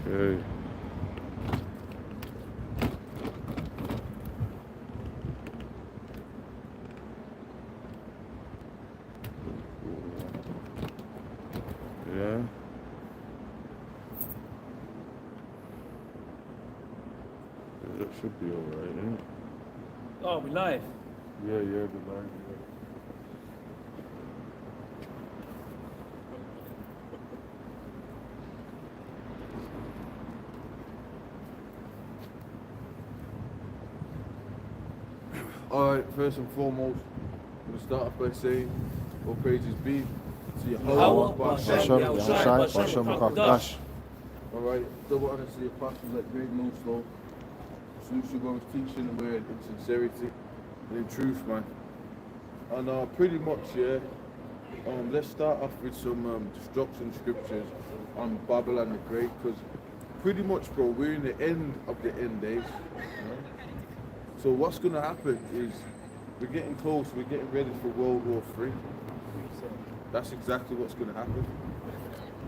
Okay. Yeah. That should be alright, isn't it? Oh, we live. Yeah, the line. Alright, first and foremost, I'm going to start off by saying, all praises be to Yahweh, Dash. Alright, double honor to the apostles like great no slow. Salute you guys teaching the word in sincerity and in truth, man. And pretty much, yeah, let's start off with some destruction scriptures on Babylon the Great, because pretty much, bro, we're in the end of the end days. You know? So what's going to happen is we're getting close, we're getting ready for World War III. That's exactly what's going to happen.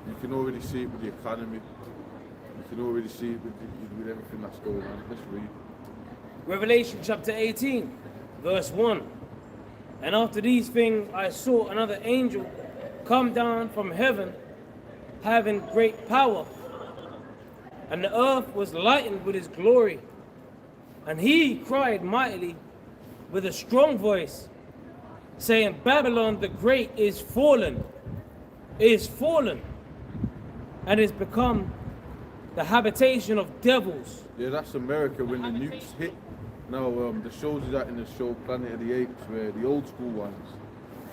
You can already see it with the economy. You can already see it with everything that's going on. Let's read. Revelation chapter 18, verse 1. And after these things I saw another angel come down from heaven, having great power. And the earth was lightened with his glory. And he cried mightily with a strong voice, saying, Babylon the Great is fallen, and is become the habitation of devils. Yeah, that's America when the nukes hit. Now, the shows you that in the show Planet of the Apes, where the old school ones,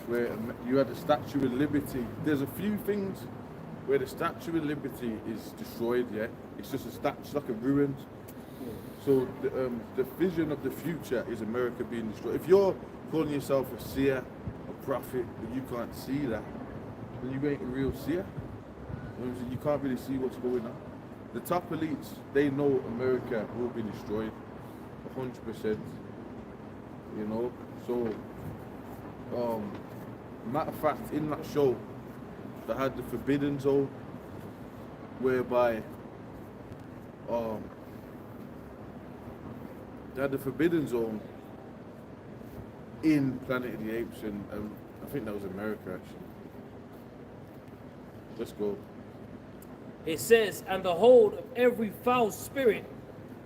where you had the Statue of Liberty. There's a few things where the Statue of Liberty is destroyed, yeah? It's just a statue, it's like a ruins. So the vision of the future is America being destroyed. If you're calling yourself a seer, a prophet, but you can't see that, then you ain't a real seer. You can't really see what's going on. The top elites, they know America will be destroyed, 100%. You know, so matter of fact, in that show, they had the Forbidden Zone, whereby they had the Forbidden Zone in Planet of the Apes, and I think that was America actually. Let's go. It says, and the hold of every foul spirit,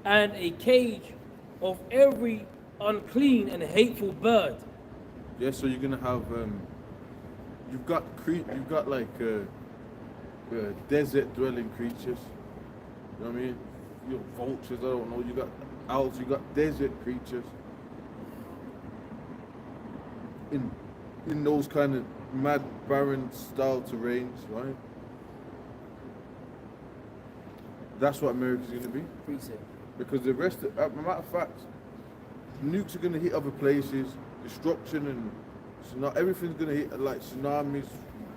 and a cage of every unclean and hateful bird. Yeah, so you're gonna have you've got like desert dwelling creatures. You know what I mean? You have vultures. I don't know. You got owls. You got desert creatures. In those kind of mad barren style terrains, right? That's what America's gonna be. Because the rest of, as a matter of fact, nukes are gonna hit other places, destruction and everything's gonna hit, like tsunamis,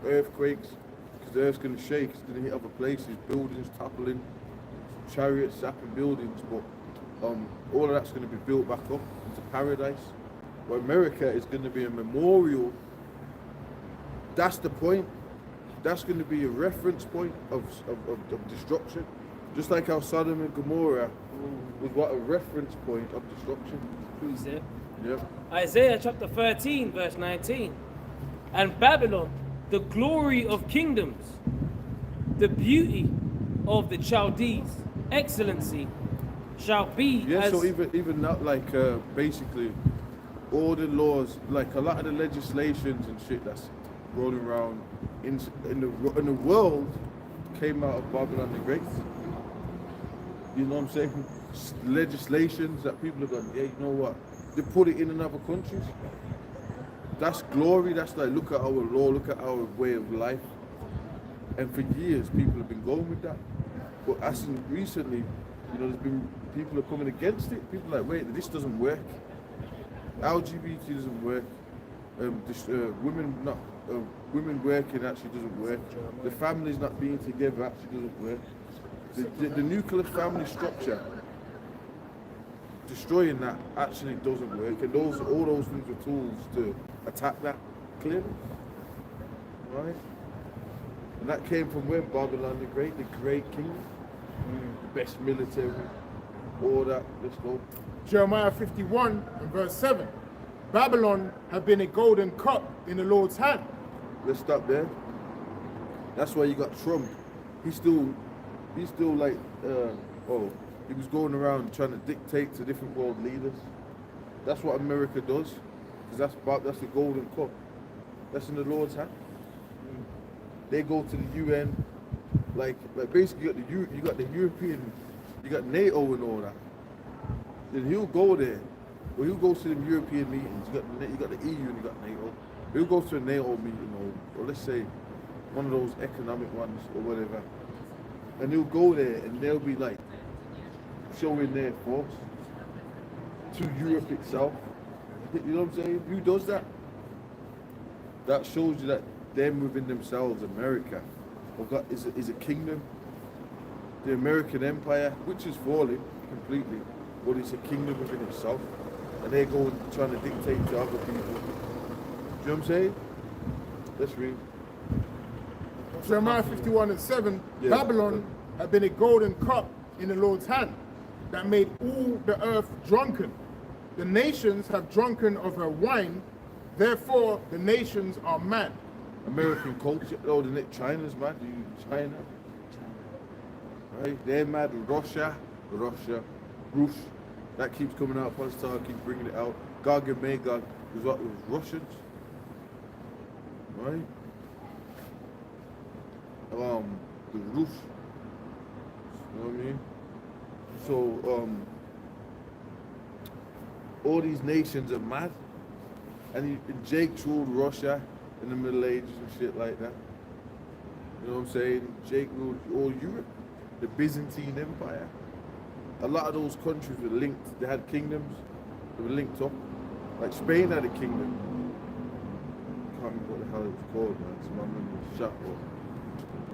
earthquakes, because the earth's gonna shake, it's gonna hit other places, buildings toppling, chariots zapping buildings, but all of that's gonna be built back up into paradise. But America is gonna be a memorial. That's the point. That's gonna be a reference point of destruction. Just like how Sodom and Gomorrah was what a reference point of destruction. Who's it? Yep. Isaiah chapter 13, verse 19. And Babylon, the glory of kingdoms, the beauty of the Chaldees, excellency, shall be as... So even that, like, basically, all the laws, like a lot of the legislations and shit that's rolling around in the world came out of Babylon the Great. You know what I'm saying? Legislations that people have gone, yeah, you know what? They put it in other countries. That's glory. That's like, look at our law, look at our way of life. And for years, people have been going with that. But as in recently, you know, there's been people are coming against it. People are like, wait, this doesn't work. LGBT doesn't work. Women working actually doesn't work. The family's not being together actually doesn't work. The nuclear family structure, destroying that actually doesn't work, and all those things are tools to attack that, clearly, right? And that came from where? Babylon the Great kingdom. the best military, all that. Let's go. Jeremiah 51 and verse 7. Babylon have been a golden cup in the Lord's hand. Let's stop there. That's why you got Trump. He's still like, he was going around trying to dictate to different world leaders. That's what America does, because that's the golden cup. That's in the Lord's hand. They go to the UN, like basically you got the European, you got NATO and all that. Then he'll go there, or he'll go to the European meetings. You got the EU and you got NATO. He'll go to a NATO meeting, or let's say one of those economic ones or whatever, and he'll go there and they'll be like showing their force to Europe itself. You know what I'm saying? Who does that? That shows you that them within themselves, America, is a kingdom. The American Empire, which is falling completely, but it's a kingdom within itself, and they're going trying to dictate to other people. Do you know what I'm saying? Let's read. Jeremiah 51 and 7. Yeah. Babylon have been a golden cup in the Lord's hand that made all the earth drunken. The nations have drunken of her wine, therefore the nations are mad. American culture, China's mad. China, right? They're mad. Russia, Rus. That keeps coming out. Pastor keeps bringing it out. Gog and Magog was what? It was Russians, right? The Rus. You know what I mean? So all these nations are mad, and Jake ruled Russia in the Middle Ages and shit like that. You know what I'm saying? Jake ruled all Europe, the Byzantine Empire. A lot of those countries were linked. They had kingdoms. They were linked up. Like Spain had a kingdom. I can't remember what the hell it was called, man. So my memory's shut up.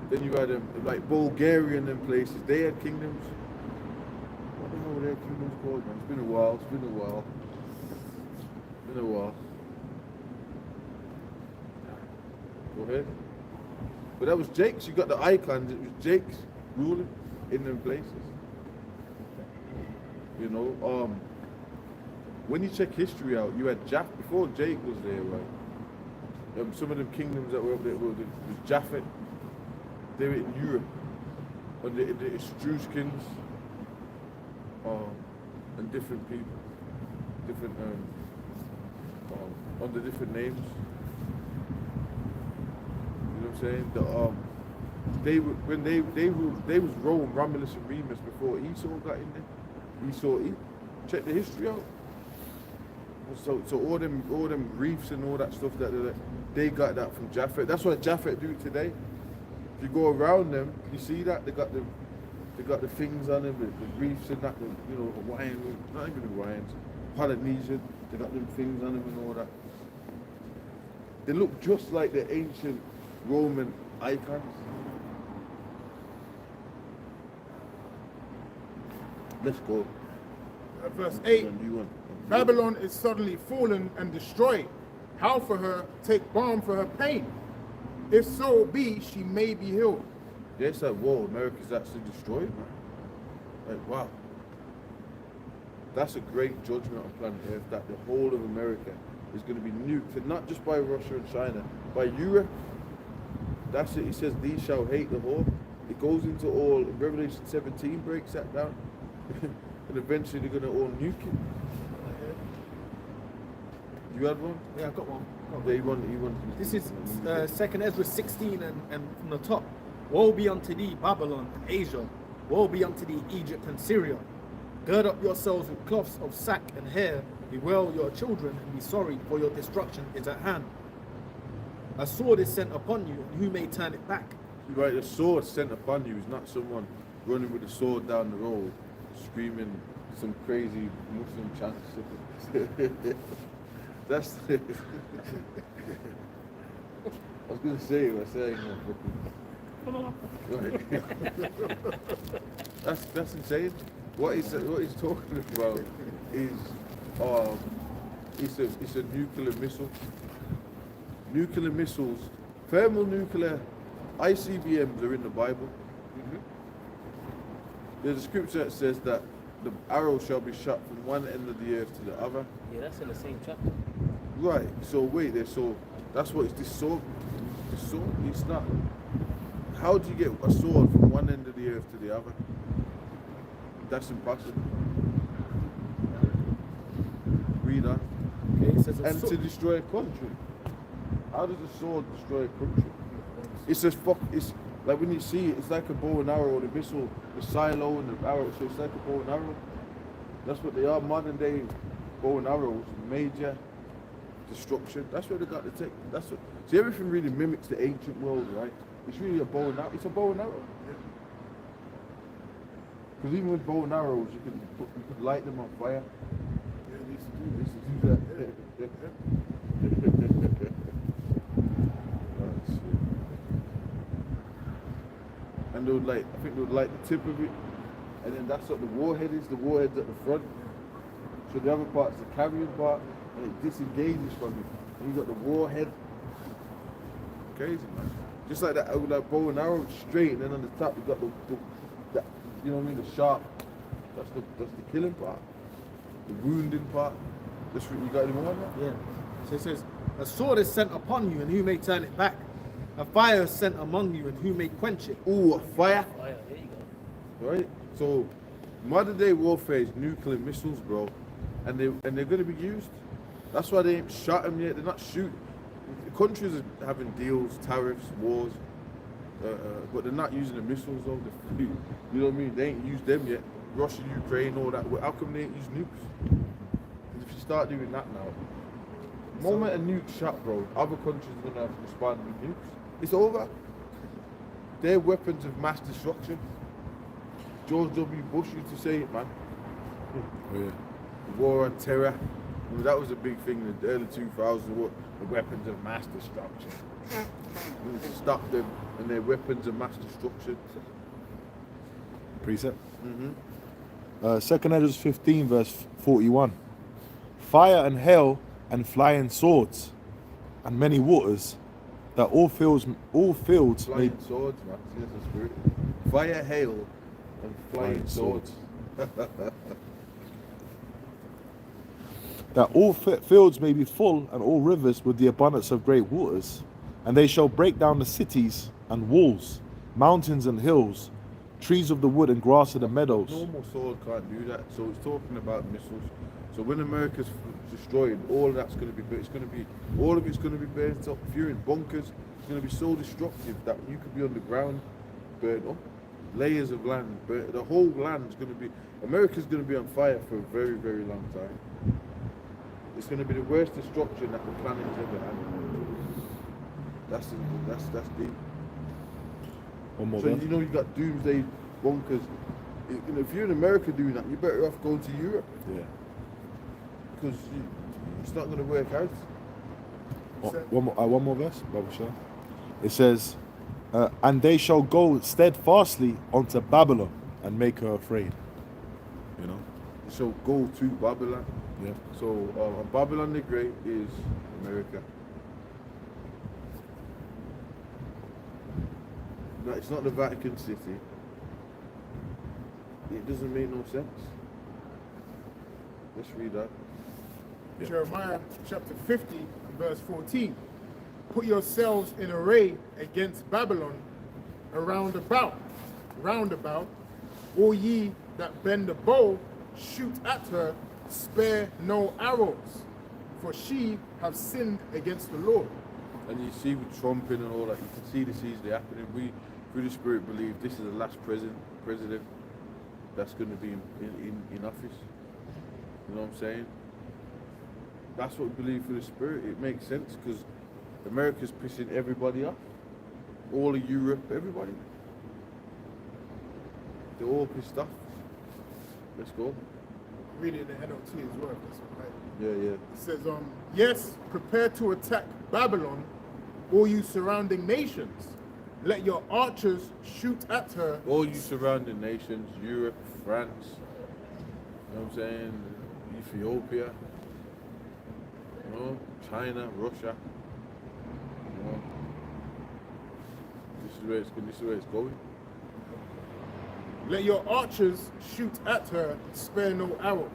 Then you had like Bulgaria and them places. They had kingdoms. What the hell were their kingdoms called, man? It's been a while. Go ahead. But that was Jake's. You got the icons. It was Jake's ruling in them places. You know, when you check history out, you had Japheth before Jake was there, right? Some of them kingdoms that were up there was Japheth. They were in Europe, and the Etruscans, and different people, different under different names. You know what I'm saying? They was Rome, Romulus and Remus before Esau got in there. Check the history out. So all them reefs and all that stuff they got that from Japheth. That's what Japheth do today. If you go around them, you see that they got the things on them, the reefs and that, Hawaiian, not even Hawaiians, Polynesian. They got them things on them and all that. They look just like the ancient Roman icons. Let's go. Verse 8. Babylon is suddenly fallen and destroyed. How for her take balm for her pain? If so be, she may be healed. Yeah, it's like, whoa, America's actually destroyed, man. Like, wow. That's a great judgment on planet Earth, that the whole of America is going to be nuked, and not just by Russia and China, by Europe. That's it. It says, these shall hate the whole. It goes into all, Revelation 17 breaks that down. And eventually they're going to all nuke it. You had one? Yeah, I've got one. Yeah, you want. This is 2nd Ezra 16 and from the top. Woe be unto thee, Babylon and Asia. Woe be unto thee, Egypt and Syria. Gird up yourselves with cloths of sack and hair. Bewail your children and be sorry, for your destruction is at hand. A sword is sent upon you, and who may turn it back? Right, the sword sent upon you is not someone running with a sword down the road, screaming some crazy Muslim chants. That's I was gonna say what I'm saying. That's insane. What he's talking about is it's a nuclear missile. Nuclear missiles, thermonuclear ICBMs are in the Bible. There's a scripture that says that the arrow shall be shot from one end of the earth to the other. Yeah, that's in the same chapter. Right. So wait there. So that's what it's this sword. The sword. It's not. How do you get a sword from one end of the earth to the other? That's impossible. Read on. Okay, it says a And to sword. destroy a country. How does a sword destroy a country? It's just fuck. It's like when you see it, it's like a bow and arrow, the missile, the silo, and the arrow. So it's like a bow and arrow. That's what they are. Modern day bow and arrows, major destruction. That's what they got to take. That's what. See, everything really mimics the ancient world, right? It's really a bow and arrow. It's a bow and arrow. Because even with bow and arrows, you could light them on fire. Yeah, they used to do this. Do that. Oh, shit. And they would like, I think they would light the tip of it, and then that's what the warhead is. The warhead's at the front. So the other part's the carrying part, and it disengages from it. And you got the warhead. Crazy, man. Just like that, with that bow and arrow straight, and then on the top you got the you know what I mean, the sharp. That's the killing part, the wounding part. That's what you got any more on that? Yeah. So it says, a sword is sent upon you, and who may turn it back? A fire is sent among you, and who may quench it? Ooh, a fire. Oh, yeah, there you go. Right? So modern day warfare is nuclear missiles, bro, and they're going to be used. That's why they ain't shot them yet. They're not shooting. Countries are having deals, tariffs, wars, but they're not using the missiles though. You know what I mean? They ain't used them yet. Russia, Ukraine, all that. Well, how come they ain't use nukes? 'Cause if you start doing that now, the moment a nuke shot, bro, other countries are gonna have to respond with nukes. It's over. They're weapons of mass destruction. George W. Bush used to say it, man. Oh, yeah. The war on terror. I mean, that was a big thing in the early 2000s. The weapons of mass destruction. We need to stop them and their weapons of mass destruction. Precept. 2 Ezra 15 verse 41. Fire and hail and flying swords and many waters, that all fields may Flying swords, man. See, that's the spirit. Fire, hail, and flying swords. that all fields may be full, and all rivers with the abundance of great waters. And they shall break down the cities and walls, mountains and hills, trees of the wood and grass of the meadows. Normal sword can't do that. So it's talking about missiles. So when America's destroyed, all of that's going to be, all of it's going to be burnt up. If you're in bunkers, it's going to be so destructive that you could be on the ground, burnt up. Layers of land, burnt. The whole land's going to be, America's going to be on fire for a very, very long time. It's going to be the worst destruction that the planet's ever had. That's deep. One more So verse. you know you got doomsday bunkers. If you're in America doing that, you're better off going to Europe Yeah. because it's not going to work out. One more verse, Bible Shah. It says, and they shall go steadfastly unto Babylon and make her afraid. You know? So go to Babylon. Yeah. So Babylon the Great is America. No, it's not the Vatican City. It doesn't make no sense. Let's read that. Yeah. Jeremiah chapter 50, verse 14. Put yourselves in array against Babylon round about, all ye that bend the bow, shoot at her, spare no arrows, for she have sinned against the Lord. And you see with Trump and all that, you can see this easily happening. We, through the Spirit, believe this is the last president that's going to be in office. You know what I'm saying? That's what we believe through the Spirit. It makes sense because America's pissing everybody off. All of Europe, everybody. They're all pissed off. Let's go. Read it in the NLT as well, if that's all right. Yeah. It says, yes, prepare to attack Babylon, all you surrounding nations. Let your archers shoot at her. All you surrounding nations, Europe, France, you know what I'm saying? Ethiopia, you know, China, Russia. You know, this is where it's going. Let your archers shoot at her, spare no arrows.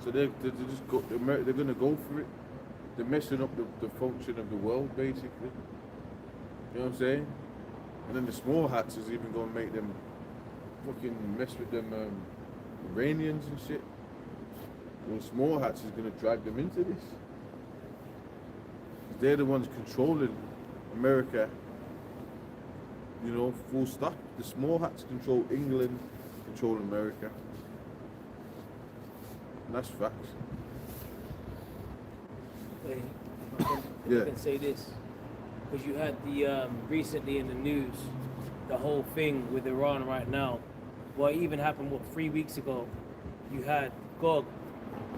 So they just go. They're gonna go for it. They're messing up the function of the world, basically. You know what I'm saying? And then the small hats is even gonna make them fucking mess with them Iranians and shit. Well, small hats is gonna drag them into this. They're the ones controlling America. You know, full stop. The small hats control England, control America. And that's facts. Wait, Yeah. I can say this because you had the recently in the news the whole thing with Iran right now. Well, it even happened 3 weeks ago. You had Gog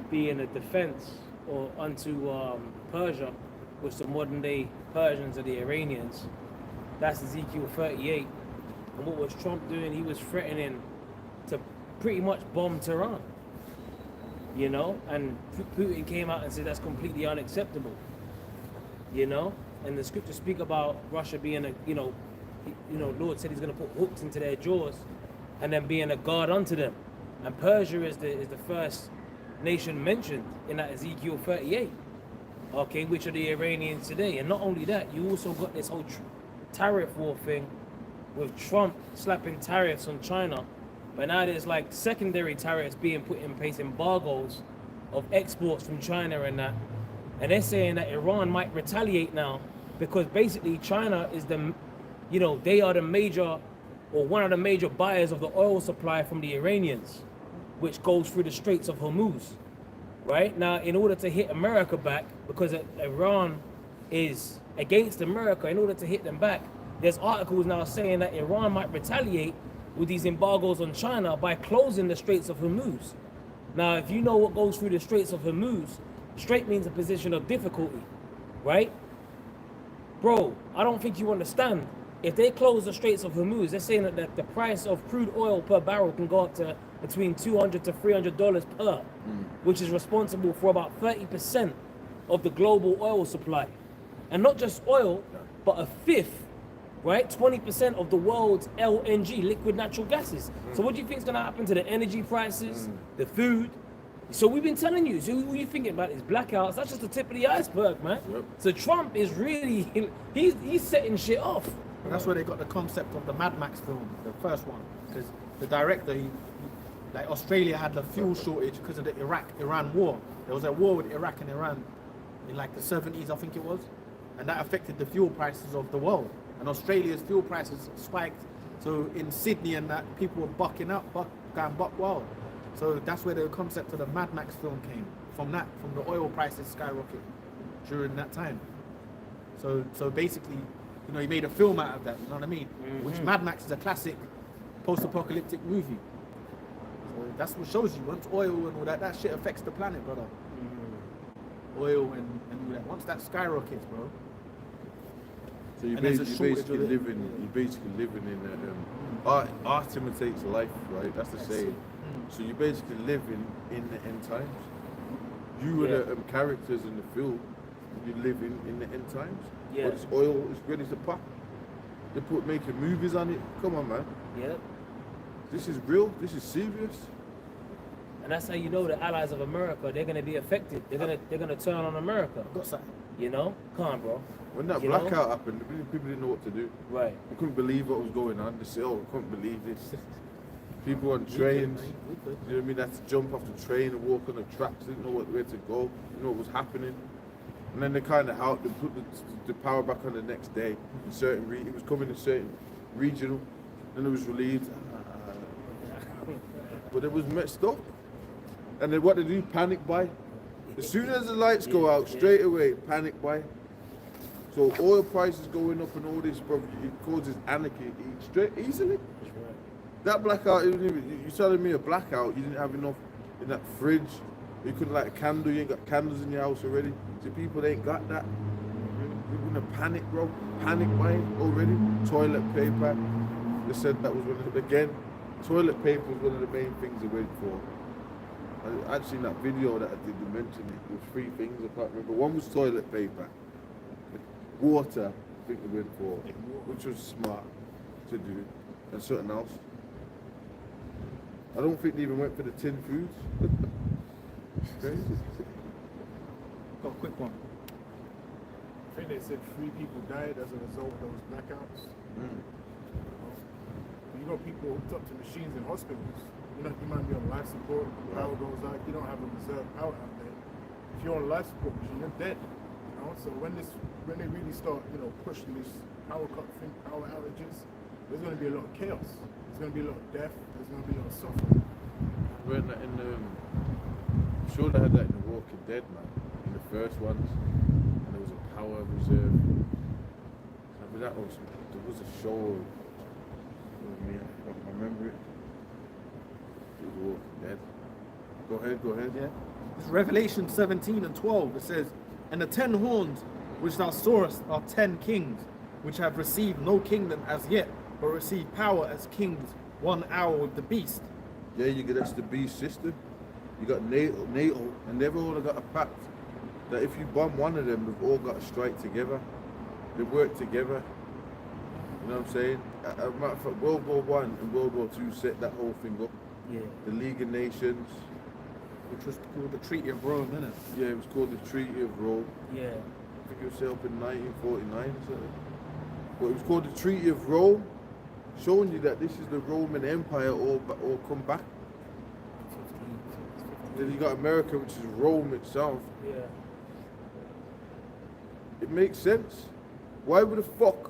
being a defense or unto Persia, which the modern day Persians are the Iranians. That's Ezekiel 38. And what was Trump doing? He was threatening to pretty much bomb Tehran. You know, and Putin came out and said that's completely unacceptable. You know, and the scriptures speak about Russia being a, Lord said he's going to put hooks into their jaws, and then being a guard unto them. And Persia is the first nation mentioned in that Ezekiel 38. Okay, which are the Iranians today. And not only that, you also got this whole tariff war thing with Trump slapping tariffs on China. But now there's like secondary tariffs being put in place, embargoes of exports from China and that. And they're saying that Iran might retaliate now because basically China is they are the major or one of the major buyers of the oil supply from the Iranians, which goes through the Straits of Hormuz. Right? Now, in order to hit America back, because Iran is against America, in order to hit them back, there's articles now saying that Iran might retaliate with these embargoes on China by closing the Straits of Hormuz. Now, if you know what goes through the Straits of Hormuz, strait means a position of difficulty, right? Bro, I don't think you understand. If they close the Straits of Hormuz, they're saying that the price of crude oil per barrel can go up to between $200 to $300 per, which is responsible for about 30% of the global oil supply. And not just oil, but a fifth, right? 20% of the world's LNG, liquid natural gases. So what do you think is going to happen to the energy prices, the food? So we've been telling you, so what are you thinking about these blackouts? That's just the tip of the iceberg, man. Yep. So Trump is really, he's setting shit off. And that's where they got the concept of the Mad Max film, the first one. Because the director, like Australia had the fuel shortage because of the Iraq-Iran war. There was a war with Iraq and Iran in like the 70s, I think it was. And that affected the fuel prices of the world. And Australia's fuel prices spiked. So in Sydney and that, people were going buck wild. So that's where the concept of the Mad Max film came from the oil prices skyrocket during that time. So basically, he made a film out of that, you know what I mean? Mm-hmm. Which Mad Max is a classic post-apocalyptic movie. So that's what shows you, once oil and all that shit affects the planet, brother. Mm-hmm. Oil and all that, once that skyrockets, bro. So you're basically living in art imitates life, right? That's the saying. So you're basically living in the end times. You are the characters in the film. You're living in the end times. Yeah. But this oil is ready to pop. They making movies on it. Come on, man. Yeah. This is real. This is serious. And that's how you know the allies of America, they're gonna be affected. They're gonna turn on America. Got something. Come on, bro. When that blackout happened, people didn't know what to do. Right. They couldn't believe what was going on. They said, "Oh, we couldn't believe this." People on trains, you know what I mean? They had to jump off the train and walk on the tracks. They didn't know where to go. You know what was happening. And then they kind of they put the power back on the next day. In certain it was coming in certain regional, and it was relieved. But it was messed up. And then what they do? Panic buy. As soon as the lights go out, straight away panic buy. So oil prices going up and all this, bro, it causes anarchy easily. That blackout, you're telling me a blackout, you didn't have enough in that fridge, you couldn't light a candle, you ain't got candles in your house already. So people ain't got that. You're gonna panic, bro. Panic buying already. Toilet paper. They said that was one of the, again, toilet paper was one of the main things they went for. I'd seen that video that I did mention it. There was 3 things, I can't remember. One was toilet paper. Water, I think they went for, which was smart to do. And something else. I don't think they even went for the tin foods. Crazy. Got a quick one. I think they said 3 people died as a result of those blackouts. You got people hooked up to machines in hospitals. You might be on life support, power goes out, you don't have a reserve power out there. If you're on a life support machine, you're dead. So when they really start, pushing these power outages, there's going to be a lot of chaos. There's going to be a lot of death. There's going to be a lot of suffering. Weren't that in I'm sure they had that in The Walking Dead, man. In the first ones, and there was a power reserve. But there was a show. I remember it. It was The Walking Dead. Go ahead. Yeah. It's Revelation 17 and 12. It says, "And the 10 horns which thou sawest are 10 kings, which have received no kingdom as yet, but receive power as kings 1 hour with the beast." Yeah, that's the beast system. You got NATO, and they've all got a pact that if you bomb one of them, they've all got to strike together. They work together. You know what I'm saying? As a matter of fact, World War I and World War II set that whole thing up. Yeah. The League of Nations. Which was called the Treaty of Rome, innit? Yeah, it was called the Treaty of Rome. Yeah. I think it was set up in 1949 or something. But it was called the Treaty of Rome, showing you that this is the Roman Empire all come back. Then you got America, which is Rome itself. Yeah. It makes sense. Why would the fuck,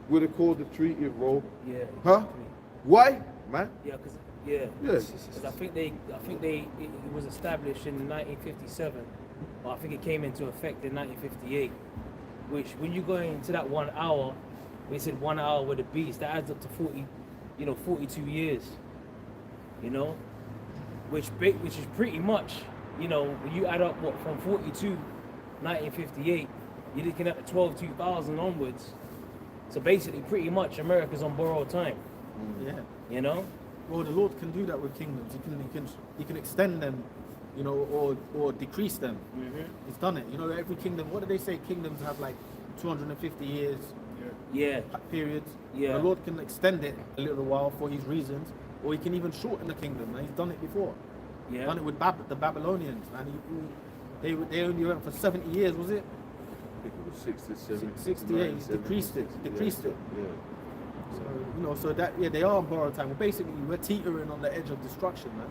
would it called the Treaty of Rome? Yeah. Huh? Exactly. Why, man? Yeah, yeah. Yeah. 'Cause I think it was established in 1957, but I think it came into effect in 1958. Which, when you go into that 1 hour, we said 1 hour with the beast, that adds up to 42 years. Which is pretty much, when you add up from 42, 1958, you're looking at 2000 onwards. So basically, pretty much, America's on borrowed time. Yeah. Well, the Lord can do that with kingdoms. He can extend them, or decrease them. He's done it. Every kingdom. What do they say? Kingdoms have like 250 years. Yeah. Periods. Yeah. The Lord can extend it a little while for His reasons, or He can even shorten the kingdom. And He's done it before. Yeah. Done it with the Babylonians, and they only went for 70 years, was it? I think it was 60, 70, 68. He's decreased it. Yeah. So they are on borrowed time. Well, basically, we're teetering on the edge of destruction, man.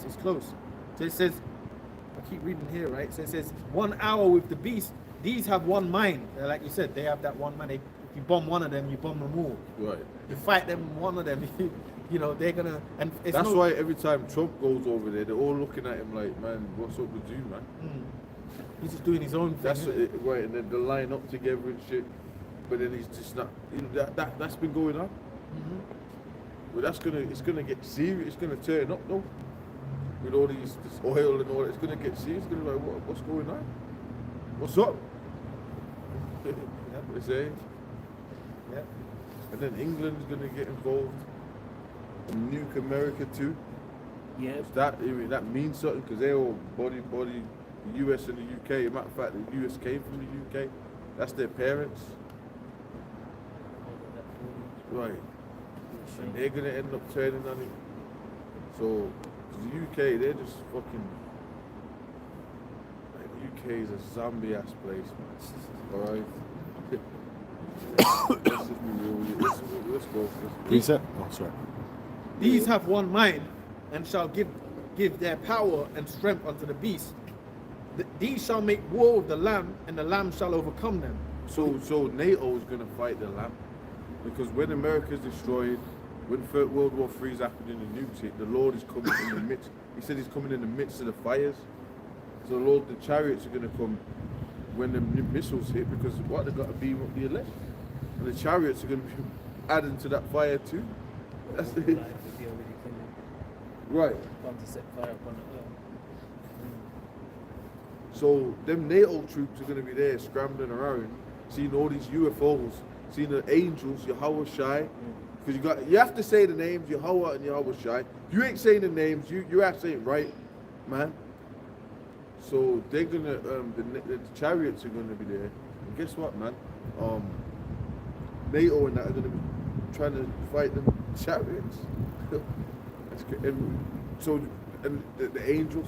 It's close. So it says, I keep reading here, right? So it says, 1 hour with the beast. These have one mind. Like you said, they have that one mind. If you bomb one of them, you bomb them all. Right. You fight them, one of them, they're gonna. And it's that's why every time Trump goes over there, they're all looking at him like, man, what's up with you, man? He's just doing his own thing. That's right, and then they line up together and shit. But then he's just not. That's been going on. But it's gonna get serious. It's gonna turn up though. With all this oil and all that, it's gonna get serious. It's gonna be like, what's going on? What's up? They say. Yeah. And then England's gonna get involved and nuke America too. Yeah. That means something because they all body. The US and the UK. As a matter of fact, the US came from the UK. That's their parents. Right. And they're gonna end up turning on it. So the UK, they're just fucking. Like, the UK is a zombie ass place, man. Alright. Let's just be real with you. Let's go. Reset. Oh, sorry. These have one mind, and shall give their power and strength unto the beast. These shall make war with the Lamb, and the Lamb shall overcome them. So NATO is gonna fight the Lamb, because when America is destroyed, when World War III is happening and nukes hit, the Lord is coming in the midst. He said He's coming in the midst of the fires. So Lord, the chariots are gonna come when the missiles hit, because what they've got to beam up the elect, and the chariots are gonna be adding to that fire too. That's it. Right. Come to set fire upon the earth. So them NATO troops are going to be there scrambling around, seeing all these UFOs, seeing the angels, Yahweh Shai. Because you have to say the names, Yahweh and Yahweh Shai. If you ain't saying the names, you have to say it right, man. So they're gonna the chariots are gonna be there. And guess what, man? NATO and that are gonna be trying to fight them. chariots. That's and so, and the angels,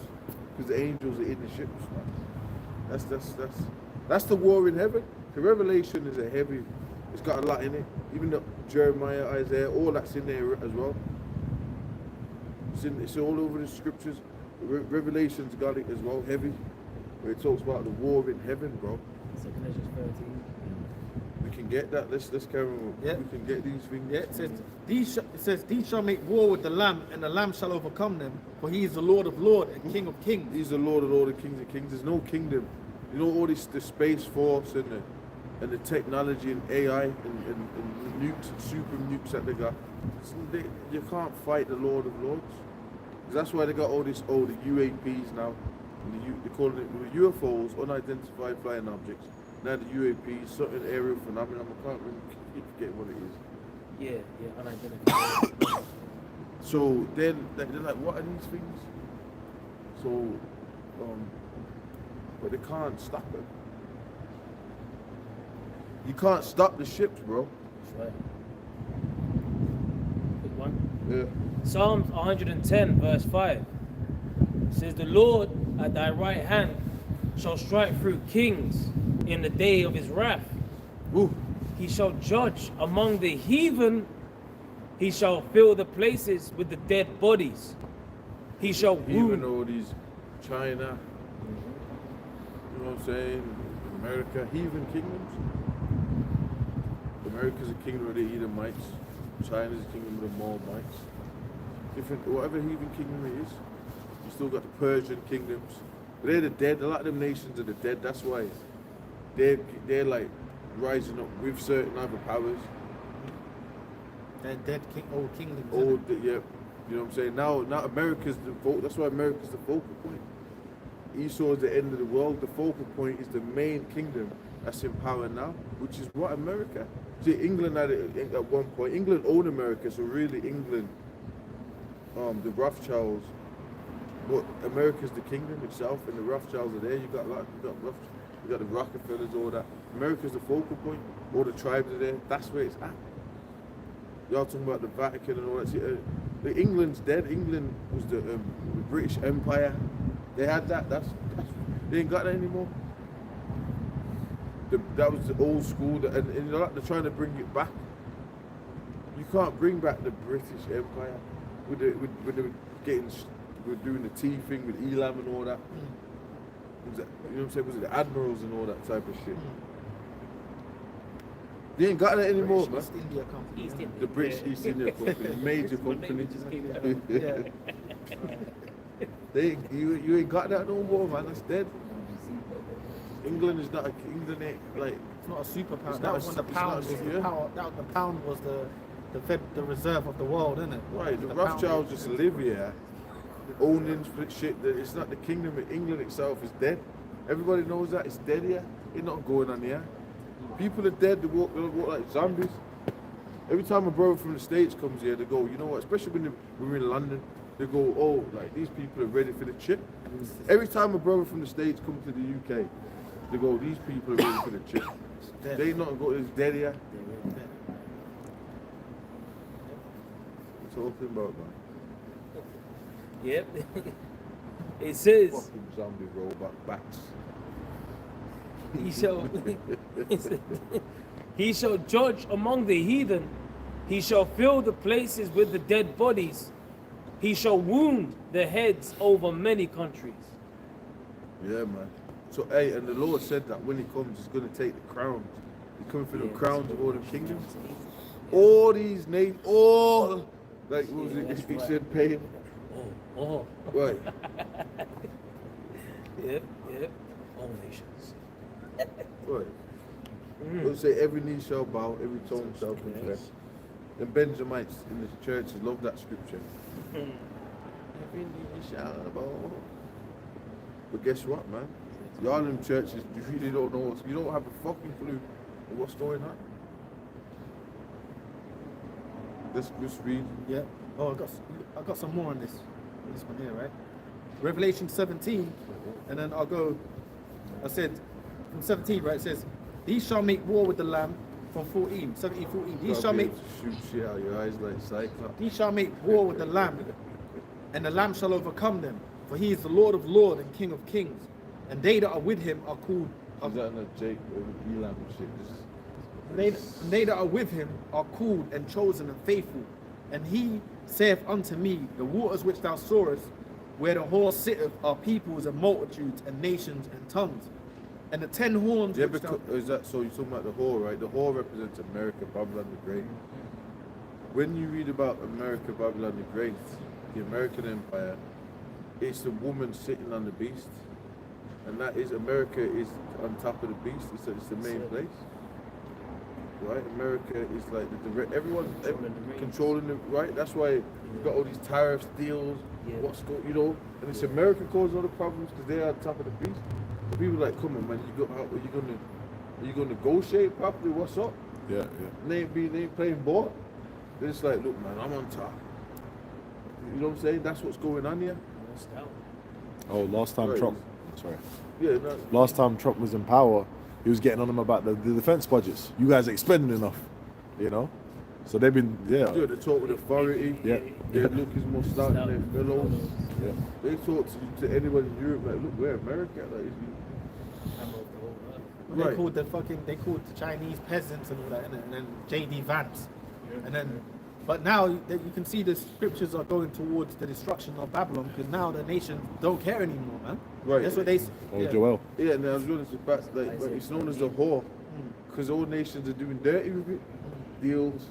because the angels are in the ships. That's the war in heaven. The Revelation is a heavy. It's got a lot in it. Even the Jeremiah, Isaiah, all that's in there as well. It's all over the scriptures. Revelation's got it as well, heavy. Where it talks about the war in heaven, bro. 2 Corinthians 13. We can get that. Let's carry on. Yeah. We can get these things. Yeah, it says these shall make war with the Lamb, and the Lamb shall overcome them, for he is the Lord of lords and King of kings. He's the Lord of all the kings of kings. There's no kingdom. You know all this, the space force and the technology and AI and nukes and super nukes that they got. You can't fight the Lord of Lords. That's why they got all this, the UAPs now. And they call it the UFOs, unidentified flying objects. Now the UAPs, certain aerial phenomenon. I can't really keep forgetting what it is. Yeah, unidentified. So then they're like, what are these things? So, but they can't stop it. You can't stop the ships, bro. That's right. Quick one. Yeah. Psalms 110 verse 5 says, the Lord at thy right hand shall strike through kings in the day of his wrath. Ooh. He shall judge among the heathen. He shall fill the places with the dead bodies. He shall Even wound. though these China, you know what I'm saying, America, heathen kingdoms. America's a kingdom of the Edomites. China's a kingdom of the Moabites. Different, whatever heathen kingdom it is. You still got the Persian kingdoms. But they're the dead. A lot of them nations are the dead. That's why they're like rising up with certain other powers. They're dead old kingdoms. Yeah. You know what I'm saying? Now America's the focal. That's why America's the focal point. Esau is the end of the world. The focal point is the main kingdom that's in power now, which is what America. See, England had it at one point. England owned America, so really England, the Rothschilds, but America's the kingdom itself, and the Rothschilds are there. You got the Rockefellers, all that. America's the focal point. All the tribes are there. That's where it's at. Y'all talking about the Vatican and all that. See, England's dead. England was the British Empire. They had that. They ain't got that anymore. That was the old school, and you know, they're trying to bring it back. You can't bring back the British Empire with doing the tea thing with Elam and all that. Was that, you know what I'm saying? Was it the admirals and all that type of shit? They ain't got that anymore, man. East India Company. East India. The British East India Company, major company. You ain't got that no more, man. That's dead. England is not. England ain't like. It's not a superpower. It's That not was a- when the it's pound not was a- the yeah. power. The pound was the reserve of the world, isn't it? Right, the pound Rothschilds was- just live here, owning shit. That it's not the kingdom of England itself is dead. Everybody knows that it's dead here. It's not going on here. People are dead. They walk like zombies. Every time a brother from the States comes here, they go, you know what? Especially when we're in London, they go, oh, like these people are ready for the chip. Every time a brother from the States comes to the UK, they go, these people are ready for the chip. dead. They not go. It's dead here. Talking about, man. Yep. It says, Fucking zombie robot bats. he shall judge among the heathen. He shall fill the places with the dead bodies. He shall wound the heads over many countries. Yeah, man. So, hey, and the Lord said that when he comes, he's going to take the crowns. He's coming for the crowns of all the kingdoms. All these names, all, like, what was it? He said, pay him. Oh. Right. Yep. All nations. Right. It'll say every knee shall bow, every tongue shall confess. The Benjamites in the churches love that scripture. Every knee shall bow. But guess what, man? Y'all in churches, you really don't know you don't have a fucking clue of what's going on. Let's read. Yeah. Oh, I got some more on this one here, right? Revelation 17, and then I'll go. I said from 17, right? It says, "These shall make war with the Lamb, from 17:14. He Gotta shall be make able to shoot shit out your eyes like Cyclops. He shall make war with the Lamb, and the Lamb shall overcome them. For he is the Lord of lords and King of kings. And they that are with him are called. Is that in a Jake Elam shit? They that are with him are called and chosen and faithful. And he saith unto me, the waters which thou sawest, where the whore sitteth, are peoples and multitudes and nations and tongues. And the 10 horns. Yeah, which because is that so? You're talking about the whore, right? The whore represents America, Babylon the Great. When you read about America, Babylon the Great, the American Empire, it's the woman sitting on the beast, and that is America is on top of the beast. It's the main place, right? America is like everyone's controlling it, right? That's why you've got all these tariffs, deals, and it's America causing all the problems because they're on top of the beast. So people are like, come on, man, are you gonna negotiate properly? What's up? Yeah. They ain't playing ball. They're just like, look, man, I'm on top. You know what I'm saying? That's what's going on here. Oh, last time Right. Trump. Sorry. Yeah, no, Last time Trump was in power, he was getting on them about the defense budgets. You guys ain't spending enough, you know. So they've been they talk with authority. Yeah. Their look is more stout than their fellows. Yeah. They talk to anyone in Europe like, look, we're America. Like, They Right. called they called the Chinese peasants and all that, and then J.D. Vance, and then, but now you can see the scriptures are going towards the destruction of Babylon because now the nation don't care anymore, man. Right. That's what they. Oh, Joel. yeah, and I was going to say, but it's known as the whore because all nations are doing dirty with it. Deals.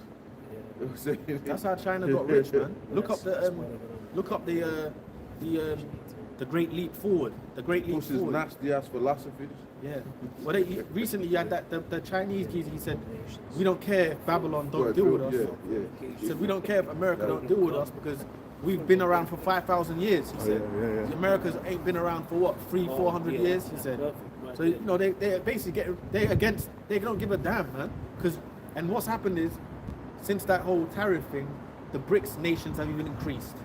You know what I'm saying? That's how China got rich, man. Look up the Great Leap Forward. The Great Leap Pushes Forward. nasty ass philosophies. Yeah. Well, recently you had that the Chinese geezer. He said, "We don't care if Babylon don't deal with us." Yeah. He said, "We don't care if America don't deal with us because we've been around for 5,000 years." He said, yeah. "America's ain't been around for what 300-400 years." He said. So you know they're basically they don't give a damn, man. And what's happened is since that whole tariff thing, the BRICS nations have even increased.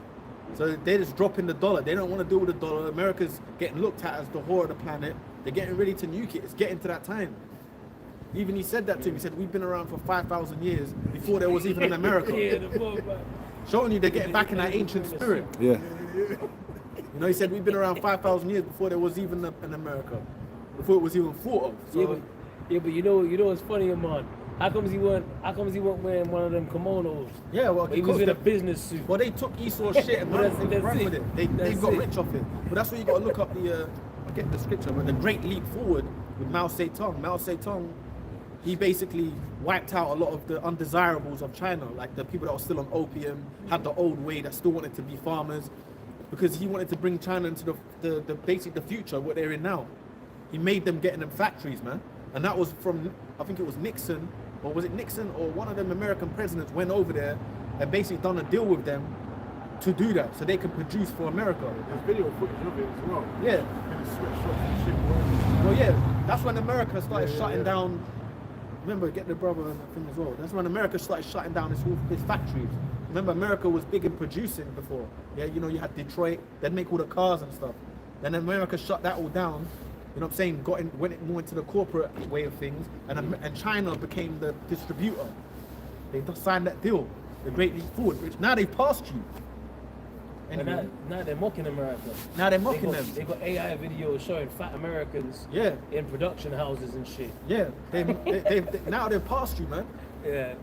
So they're just dropping the dollar. They don't want to deal with the dollar. America's getting looked at as the whore of the planet. They're getting ready to nuke it. It's getting to that time. Even he said that to him. He said, we've been around for 5,000 years before there was even an America. Showing you they're getting back in that ancient spirit. Yeah. You know, he said, we've been around 5,000 years before there was even an America. Before it was even thought of. So, Yeah, but you know what's funny, man? How comes he wasn't wearing one of them kimonos? yeah, well, He was in a business suit. Well, they took Esau's shit and ran with it. They got rich off it. But that's where you got to look up I get the scripture, but the Great Leap Forward with Mao Zedong. Mao Zedong, he basically wiped out a lot of the undesirables of China, like the people that were still on opium, had the old way, that still wanted to be farmers, because he wanted to bring China into the future, what they're in now. He made them get in them factories, man. And that was from, I think it was Nixon, or was it Nixon or one of them American presidents went over there and basically done a deal with them to do that, so they can produce for America. There's video footage of it as well. Yeah. In the sweatshops and shit. Well, yeah, that's when America started shutting down. Remember, get the brother and the thing as well. That's when America started shutting down his factories. Remember, America was big in producing before. Yeah, you know, you had Detroit, they'd make all the cars and stuff. Then America shut that all down. You know what I'm saying? Went more into the corporate way of things, and China became the distributor. They signed that deal, the Great Leap Forward, which now they've passed you. Anyway, Now they're mocking America. now they're mocking them. They got AI videos showing fat Americans Yeah, in production houses and shit. yeah. Now they've passed you, man. Yeah.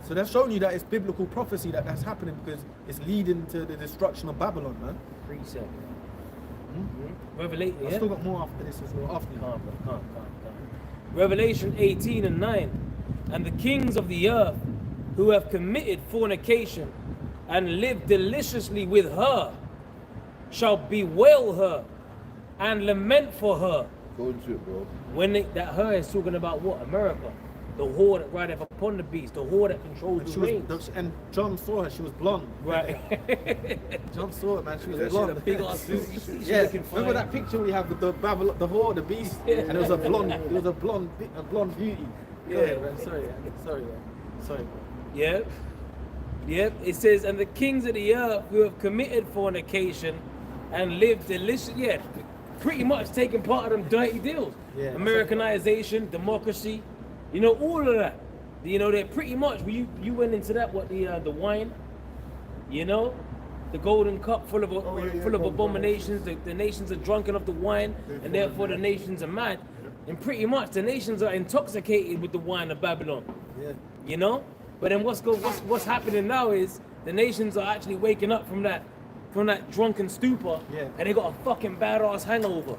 So that's showing you that it's biblical prophecy that's happening because it's leading to the destruction of Babylon, man. Precept. Revelation. I've Yeah? still got more after this as well. After you. Calm. Revelation 18:9. And the kings of the earth who have committed fornication and lived deliciously with her shall bewail her and lament for her. Go into it, bro. That her is talking about what? America. The whore that rideth upon the beast, the whore that controls And the she reins. was, and John saw her. She was blonde. Right. John saw it, man. She was Yeah, she blonde. had a big ass suit. Yeah, looking remember fine. that picture we have with the Babylon, the whore, the beast, and it was a blonde. It was a blonde beauty. Yeah. Man. Sorry, man. Yep. It says, and the kings of the earth who have committed fornication and lived delicious. Yeah, pretty much taking part of them dirty deals. Yeah. Americanization, democracy, you know, all of that. You know, they're pretty much. You went into that the wine, you know, the golden cup full of abominations. The nations are drunken of the wine, and therefore the nations are mad. And pretty much the nations are intoxicated with the wine of Babylon. Yeah. You know, but then what's happening now is the nations are actually waking up from that drunken stupor, and they got a fucking badass hangover,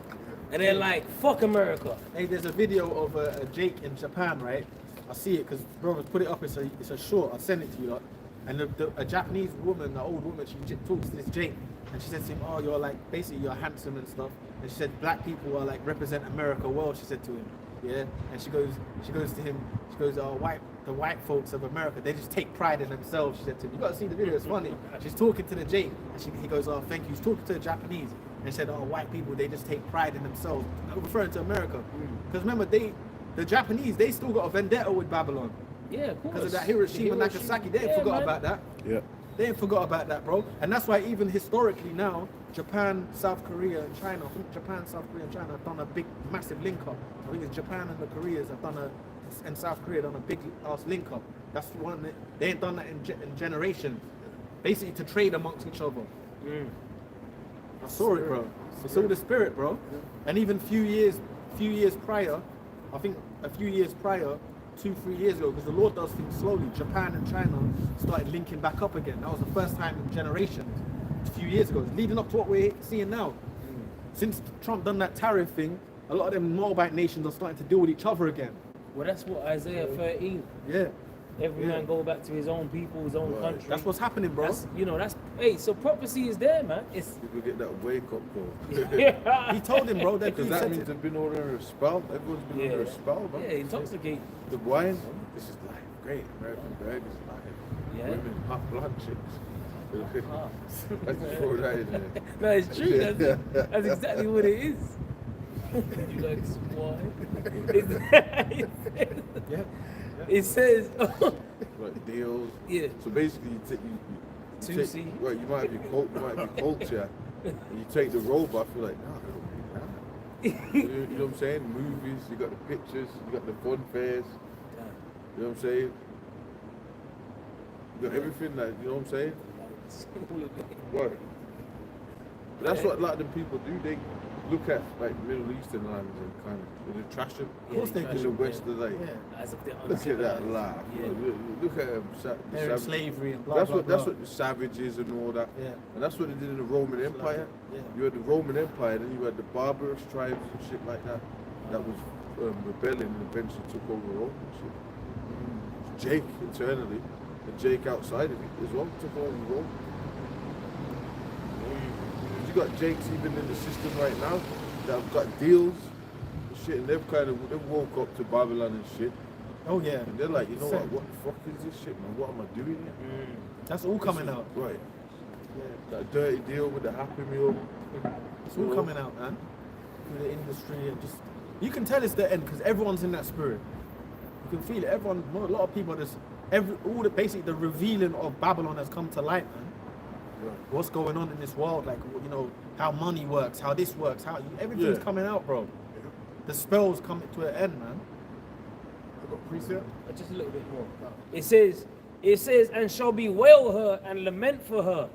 and they're like, fuck America. Hey, there's a video of a Jake in Japan, right? I see it because brothers put it up. It's a short. I'll send it to you lot. And a Japanese woman, an old woman, she talks to this Jake, and she says to him, "Oh, you're like basically you're handsome and stuff." And she said, "Black people are like represent America well." She said to him, "Yeah." And she goes to him. She goes, "Oh, the white folks of America, they just take pride in themselves." She said to him, "You got to see the video. It's funny." She's talking to the Jake, and he goes, "Oh, thank you." He's talking to the Japanese, and said, "Oh, white people, they just take pride in themselves," referring to America. Because remember, the Japanese, they still got a vendetta with Babylon. Yeah, of course. Because of that Hiroshima and Nagasaki, they ain't forgot about that. Yeah. They ain't forgot about that, bro. And that's why even historically now, Japan, South Korea, and China, I think Japan, South Korea, and China have done a big, massive link up. I think it's Japan and the Koreas have done and South Korea done a big ass link up. That's the one they ain't done that in generations. Basically to trade amongst each other. I saw it, bro. It's all the spirit, bro. And even few years prior, I think a few years prior, 2-3 years ago, because the Lord does things slowly, Japan and China started linking back up again. That was the first time in generations, a few years ago, leading up to what we're seeing now. Since Trump done that tariff thing, a lot of them Moabite nations are starting to deal with each other again. Well, that's what Isaiah 13. Yeah. Every man go back to his own people, his own country. That's what's happening, bro. So prophecy is there, man. It's People get that wake up call. He told him, bro, that Because that means they've been under a spell. Everyone's been under a spell, man. Yeah, intoxicate. The wine, this is life. Great. American bread is life. Yeah. Women, hot blonde chicks. Let's just throw that in there. No, it's true. That's exactly what it is. You like swine? It says. Like deals. Yeah. So basically, you take right. You might be culture, and you take the robe off. You're like, no, I don't need that. You know what I'm saying? Movies. You got the pictures. You got the fun fairs. You know what I'm saying? You got everything that you know what I'm saying. Right. But that's what a lot of them people do. They look at like Middle Eastern lands and kind of trash them. Of course they In the West, they're like, As if they're look at that laugh. Yeah. Look at them. They're in slavery and blah, That's blah, what blah. that's what the savages and all that. Yeah. And that's what they did in the Roman Empire. Yeah. You had the Roman Empire, then you had the barbarous tribes and shit like that. That was rebelling and eventually took over Rome and shit. Jake internally, and Jake outside of it as well took over Rome. You got Jakes even in the system right now that have got deals and shit, and they've woke up to Babylon and shit. Oh yeah. And they're like, you know what the fuck is this shit, man? What am I doing here? That's all coming out. Right. That dirty deal with the Happy Meal. It's all coming out, man. Through the industry and just you can tell it's the end because everyone's in that spirit. You can feel it. A lot of people are just basically the revealing of Babylon has come to light, man. Right. What's going on in this world, like how money works, how this works, how everything's coming out, bro. The spell's coming to an end, man. I got precept. Just a little bit more. It says, and shall bewail her and lament for her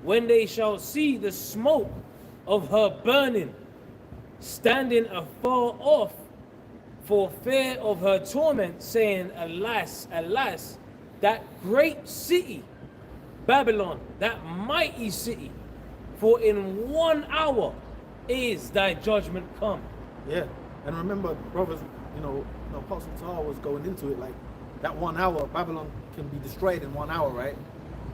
when they shall see the smoke of her burning, standing afar off for fear of her torment, saying, Alas, alas, that great city, Babylon, that mighty city, for in 1 hour is thy judgment come. Yeah, and remember, brothers, Apostle Tahar was going into it like that 1 hour, Babylon can be destroyed in 1 hour, right?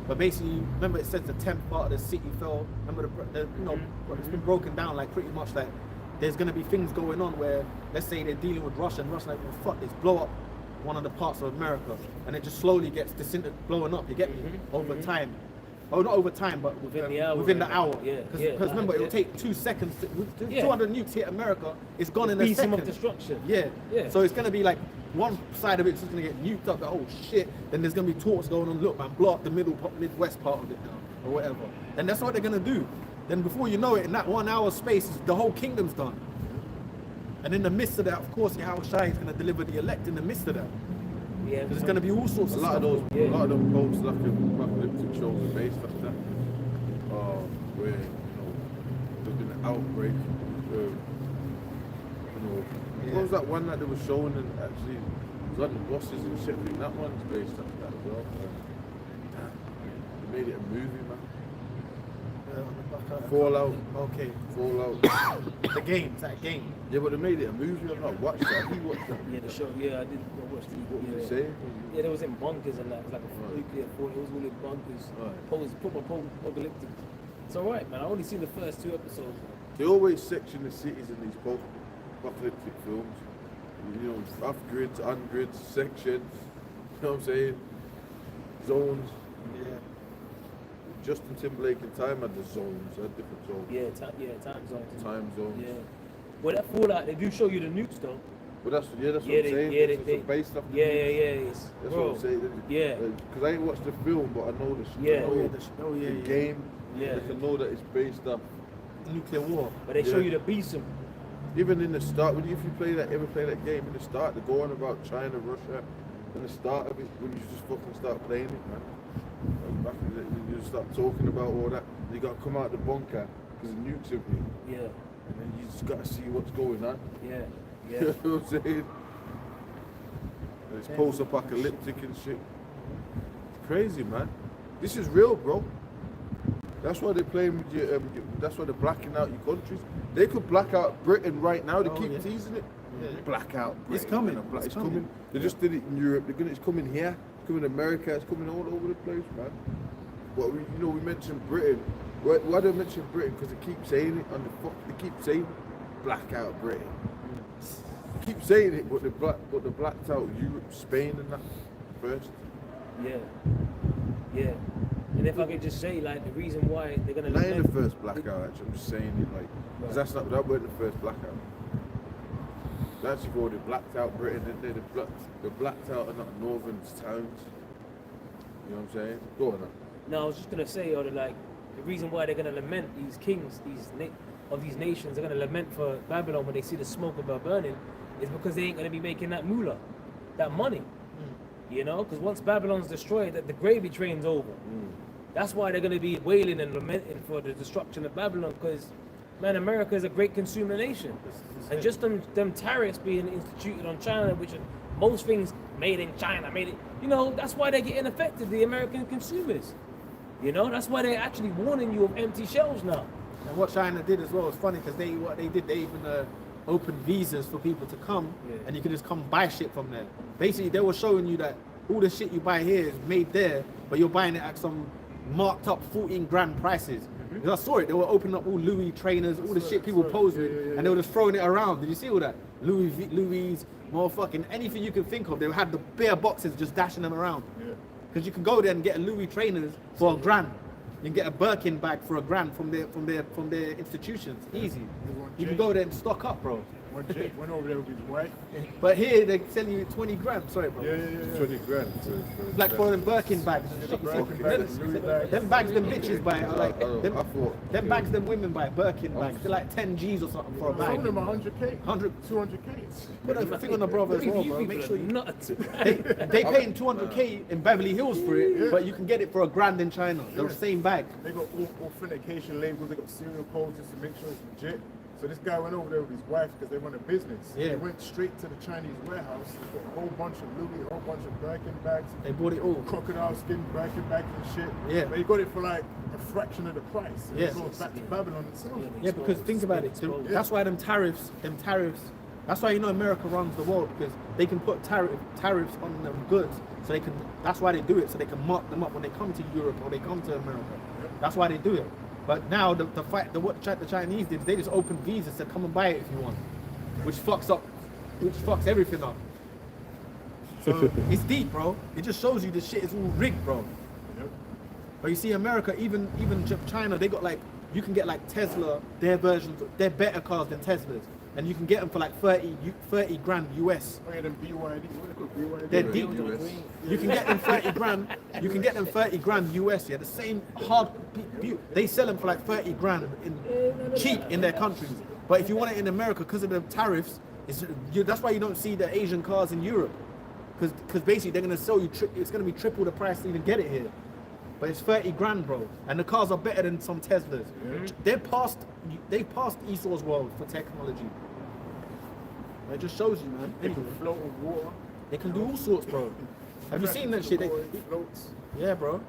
But basically, remember it says the 10th part of the city fell. Remember it's been broken down like pretty much like there's gonna be things going on where, let's say they're dealing with Russia, and Russia's like, well, fuck this, blow up one of the parts of America, and it just slowly gets blowing up. You get me? Over time. Oh, not over time, but within the hour. Yeah. Because remember, it'll take 2 seconds. 200 nukes hit America. It's gone in a Beat second. of destruction. Yeah. Yeah. So it's gonna be like one side of it's just gonna get nuked up. Like, oh shit! Then there's gonna be talks going on. Look, man, blow up the Midwest part of it now, or whatever. And that's what they're gonna do. Then before you know it, in that 1 hour space, the whole kingdom's done. And in the midst of that, of course, Yahushua is gonna deliver the elect in the midst of that. Yeah. There's going to be all sorts A of lot stuff. of those, Yeah. a lot of them post-apocalyptic shows are based off that. Where there's been an outbreak. What was that one that they were showing and actually was on the buses and shit? I think that one's based off that as well. They made it a movie, man. Fallout. Okay. Fallout. The game. Is that a game? Yeah, but they made it a movie. I've not watched that. Have you watched that? Yeah, the show. Yeah, I did watch the. What yeah. did they say? Yeah, there was in bunkers and that. It was like a nuclear fort. It was all in bunkers. Right. Post-apocalyptic. It's alright, man. I only seen the first 2 episodes. They always section the cities in these post-apocalyptic films. You know, off grids, on grids, sections. You know what I'm saying? Zones. Yeah. Justin Timberlake and Time had the zones, had different zones. Yeah, time zones. Time zones. Yeah. Well, that Fallout, they do show you the nukes though. But that's what I'm Yeah, saying. they Based off the Yeah, news. it's, That's bro. what I'm saying. Yeah. Because I ain't watched the film, but I know the Yeah. the game. Yeah. I can know that it's based off. Nuclear war. But they show Yeah. you the beast. Even in the start, if you ever play that game, in the start, they're going about China, Russia, in the start of it, when you just fucking start playing it, man. Like back in the, you just start talking about all that. You got to come out the bunker because the nukes have been, Yeah, and then you just got to see what's going on. yeah, You yeah. know what I'm saying? And it's post-apocalyptic and shit. It's crazy, man. This is real, bro. That's why they're playing with you. That's why they're blacking out your countries. They could black out Britain right now. They keep teasing it. Yeah. Black out. It's Britain, coming. man. It's It's coming. coming. They just did it in Europe. It's coming here. It's coming in America. It's coming all over the place, man. But we mentioned Britain. Why do I mention Britain? Because they keep saying it on the fuck. They keep saying black out Britain. They keep saying it, but they blacked out Europe, Spain, and that first. Yeah. Yeah. And if I could just say, like, the reason why they're gonna Not in the lament- first blackout, actually. I'm just saying it, like, because that weren't the first blackout. They actually already blacked out Britain, didn't they? They blacked out in northern towns. You know what I'm saying? Go on. No, I was just gonna say, like, the reason why they're gonna lament these kings, of these nations, they're gonna lament for Babylon when they see the smoke of her burning, is because they ain't gonna be making that moolah, that money. You know, because once Babylon's destroyed, the gravy train's over. That's why they're going to be wailing and lamenting for the destruction of Babylon, because, man, America is a great consumer nation. And just them tariffs being instituted on China, which are most things made in China, that's why they're getting affected, the American consumers. You know, that's why they're actually warning you of empty shelves now. And what China did as well is funny because they even opened visas for people to come, and you can just come buy shit from there. Basically, they were showing you that all the shit you buy here is made there, but you're buying it at some marked up 14 grand prices. Because I saw it, they were opening up all Louis trainers, all the shit people pose with, and they were just throwing it around. Did you see all that? Louis, motherfucking anything you can think of. They had the bare boxes just dashing them around. Because you can go there and get a Louis trainers for $1,000. You can get a Birkin bag for $1,000 from their institutions. Easy. You can go there and stock up, bro. One chick went over there with his wife. But here they're selling you 20 grand. Sorry, bro. Yeah. 20 grand. Like for them Birkin bags. Birkin bags, Louis bags. Them bags them bitches buy are like I thought. them bags them women buy Birkin bags. They're like 10 G's or something for a Some bag. of them 100K. 100. 200K. Put a thing on the brother as well, bro. Make sure you nuts. they paying 200K in Beverly Hills for it, but you can get it for $1,000 in China. The same bag. They got authentication labels, they got serial codes just to make sure it's legit. So this guy went over there with his wife because they run a business. Yeah. He went straight to the Chinese warehouse. They got a whole bunch of Louis, a whole bunch of Birkin bags, They bought it all. crocodile skin Birkin bags and shit. Yeah. But he got it for like a fraction of the price. And Yeah. It goes back to Babylon itself. Yeah, because think about it. That's why them tariffs. That's why America runs the world, because they can put tariffs on them goods. So they can. That's why they do it. So they can mark them up when they come to Europe or they come to America. That's why they do it. But now what the Chinese did, they just opened visas to come and buy it if you want, which fucks everything up. So it's deep, bro. It just shows you this shit is all rigged, bro. Yep. But you see, America, even China, they got like, you can get like Tesla, their versions, they're better cars than Teslas, and you can get them for like 30 grand US. Oh yeah, them BYD. What they call BYD? They're deep. You can get them 30 grand. You can get them 30 grand US. Yeah, the same hard. They sell them for like 30 grand cheap in their countries. But if you want it in America, because of the tariffs, that's why you don't see the Asian cars in Europe. Because basically they're gonna sell you. It's gonna be triple the price to even get it here. But it's 30 grand, bro. And the cars are better than some Teslas. They passed Esau's world for technology. It just shows you, man. They can float on water. They can do all sorts, bro. Have you seen that shit? Floats. Yeah, bro.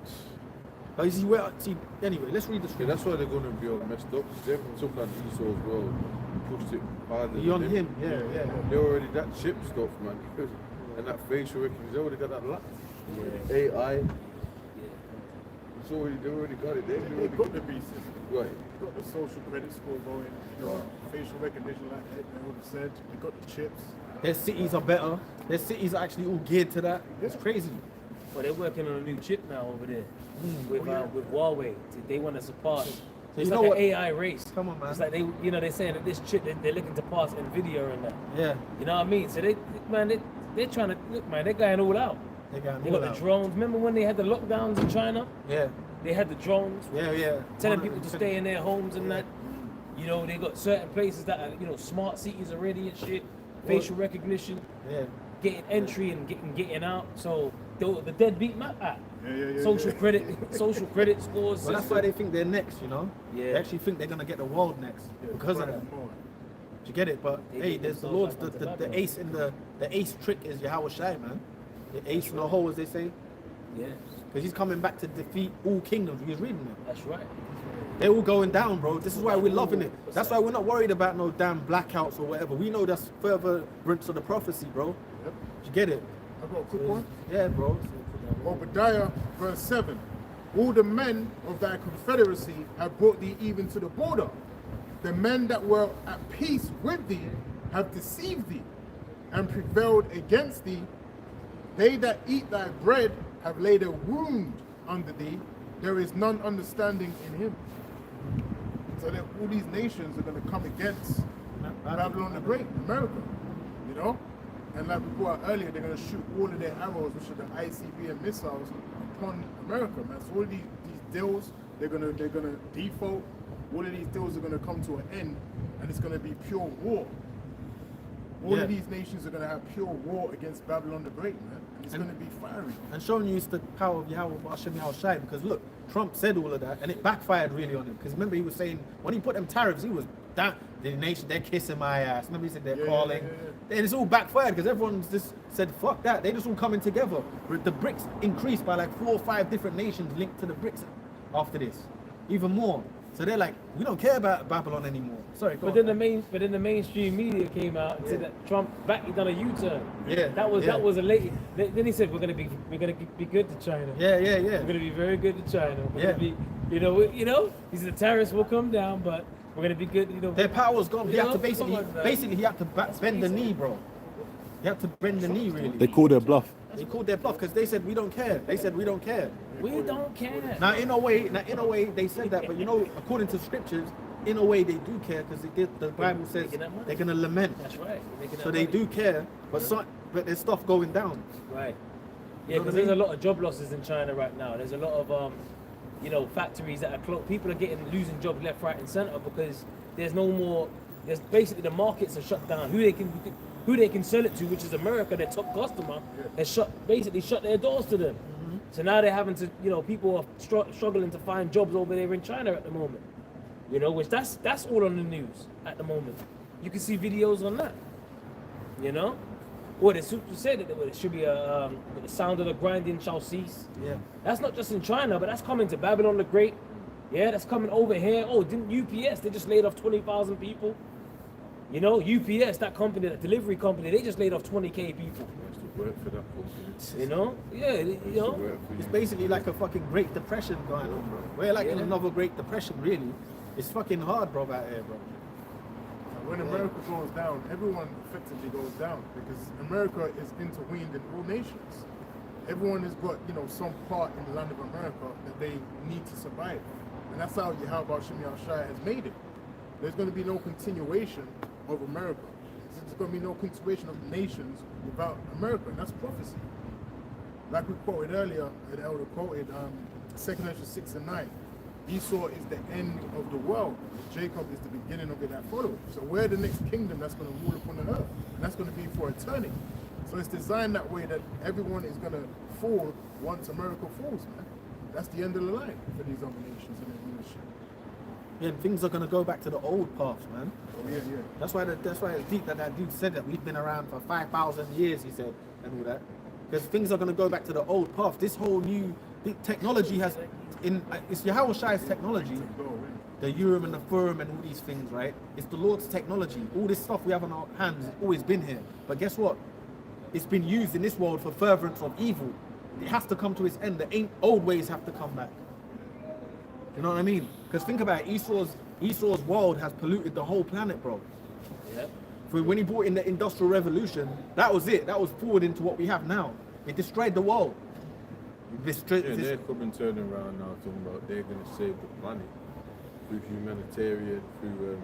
But you see where? See, anyway, let's read the Yeah, script. that's why they're going to be all messed up. They've took that Esau's world and pushed it harder. Beyond than him, yeah. They already that chip stuff, man. And that facial recognition, they already got that lot. AI. So they already got it. They got the B system. Right. They got the social credit score going. They got facial recognition, like Ed would have said. They got the chips. Their cities are better. Their cities are actually all geared to that. It's crazy. Well, they're working on a new chip now over there with Huawei. They want to surpass. It's you know like what? an AI race. Come on, man. It's like they're saying that this chip they're looking to pass Nvidia and that. Yeah. You know what I mean? So they're trying to look, man. They're going all out. They got the drones. Remember when they had the lockdowns in China? Yeah. They had the drones. Yeah. Telling people to stay in their homes and that. You know, they got certain places that are, smart cities already and shit. Facial recognition. Yeah. Getting entry and getting out. So the deadbeat map app. Yeah. Social credit scores. Well, that's why they think they're next, Yeah. They actually think they're gonna get the world next because of that. You get it? But They hey, get there's the themselves Lord's back the onto that, ace in the ace trick is Yahweh Shai, man. The ace in the hole, as they say. Yeah, Because he's coming back to defeat all kingdoms. He's reading it. that's right. They're all going down, bro. This is why we're loving it. That's why we're not worried about no damn blackouts or whatever. We know that's further rinse of the prophecy, bro. Yep. You get it? I got a quick one. Yeah, bro. Obadiah, verse 7. All the men of thy confederacy have brought thee even to the border. The men that were at peace with thee have deceived thee and prevailed against thee. They that eat thy bread have laid a wound under thee. There is none understanding in him. So that all these nations are going to come against Babylon the Great, America, And like we brought out earlier, they're going to shoot all of their arrows, which are the ICBM missiles, upon America, man. So all these deals, they're gonna default. All of these deals are gonna come to an end, and it's gonna be pure war. All of these nations are gonna have pure war against Babylon the Great, man. And it's gonna be fiery. And showing you the power of Yahweh Hashem Yahweh Shai, because look, Trump said all of that, and it backfired really on him. Because remember, he was saying when he put them tariffs, he was that the nation they're kissing my ass. Remember, he said they're calling. And it's all backfired because everyone's just said fuck that. They just all coming together. The BRICS increased by like 4 or 5 different nations linked to the BRICS after this, even more. So they're like, we don't care about Babylon anymore. Sorry, But then the mainstream media came out and said that Trump he done a U-turn. Yeah, that was a late. Then he said we're gonna be good to China. Yeah. We're gonna be very good to China. We're gonna be, he said the tariffs will come down, but we're gonna be good. Their power's gone. He had to bend the knee, bro. He had to bend the knee, really. They called their bluff. They called their bluff because they said we don't care. They said we don't care. We don't care. Now in a way, they said that, but according to scriptures, in a way they do care because the Bible says they're gonna lament. That's right. So they do care, but there's stuff going down. Right. Yeah, because there's a lot of job losses in China right now. There's a lot of factories that are closed. People are losing jobs left, right, and center because there's no more. There's basically the markets are shut down. Who they can sell it to, which is America, their top customer, has shut their doors to them. Mm-hmm. So now they're having to, people are struggling to find jobs over there in China at the moment. Which that's all on the news at the moment. You can see videos on that. Or the scripture said that it should be the sound of the grinding shall cease. Yeah. That's not just in China, but that's coming to Babylon the Great. Yeah, that's coming over here. Oh, didn't UPS, they just laid off 20,000 people. UPS, that company, that delivery company, they just laid off 20K people. Work for that company. It's basically like a fucking Great Depression going on, bro. We're like in another Great Depression, really. It's fucking hard, bro, out here, bro. When America goes down, everyone effectively goes down because America is intertwined in all nations. Everyone has got, some part in the land of America that they need to survive. And that's how Yahweh Shemiah Shai has made it. There's going to be no continuation of America. There's going to be no continuation of nations without America, and that's prophecy. Like we quoted earlier, the elder quoted 2 Ezra 6 and 9. Esau is the end of the world. Jacob is the beginning of it that follows. So we're the next kingdom that's going to rule upon the earth. And that's going to be for eternity. So it's designed that way that everyone is gonna fall once America falls, man. That's the end of the line for these other nations and all this shit. Yeah, and things are gonna go back to the old paths, man. Oh yeah, yeah. That's why it's deep that dude said that we've been around for 5,000 years, he said, and all that. Because things are gonna go back to the old path. This whole new technology has, it's Yahweh Shai's technology, the Urim and the Thurim and all these things, right? It's the Lord's technology. All this stuff we have on our hands has always been here. But guess what? It's been used in this world for furtherance of evil. It has to come to its end. The old ways have to come back. You know what I mean? Because think about it, Esau's world has polluted the whole planet, bro. Yep. When he brought in the Industrial Revolution, that was it. That was forward into what we have now. It destroyed the world. They're coming turning around now talking about they're going to save the planet through humanitarian, through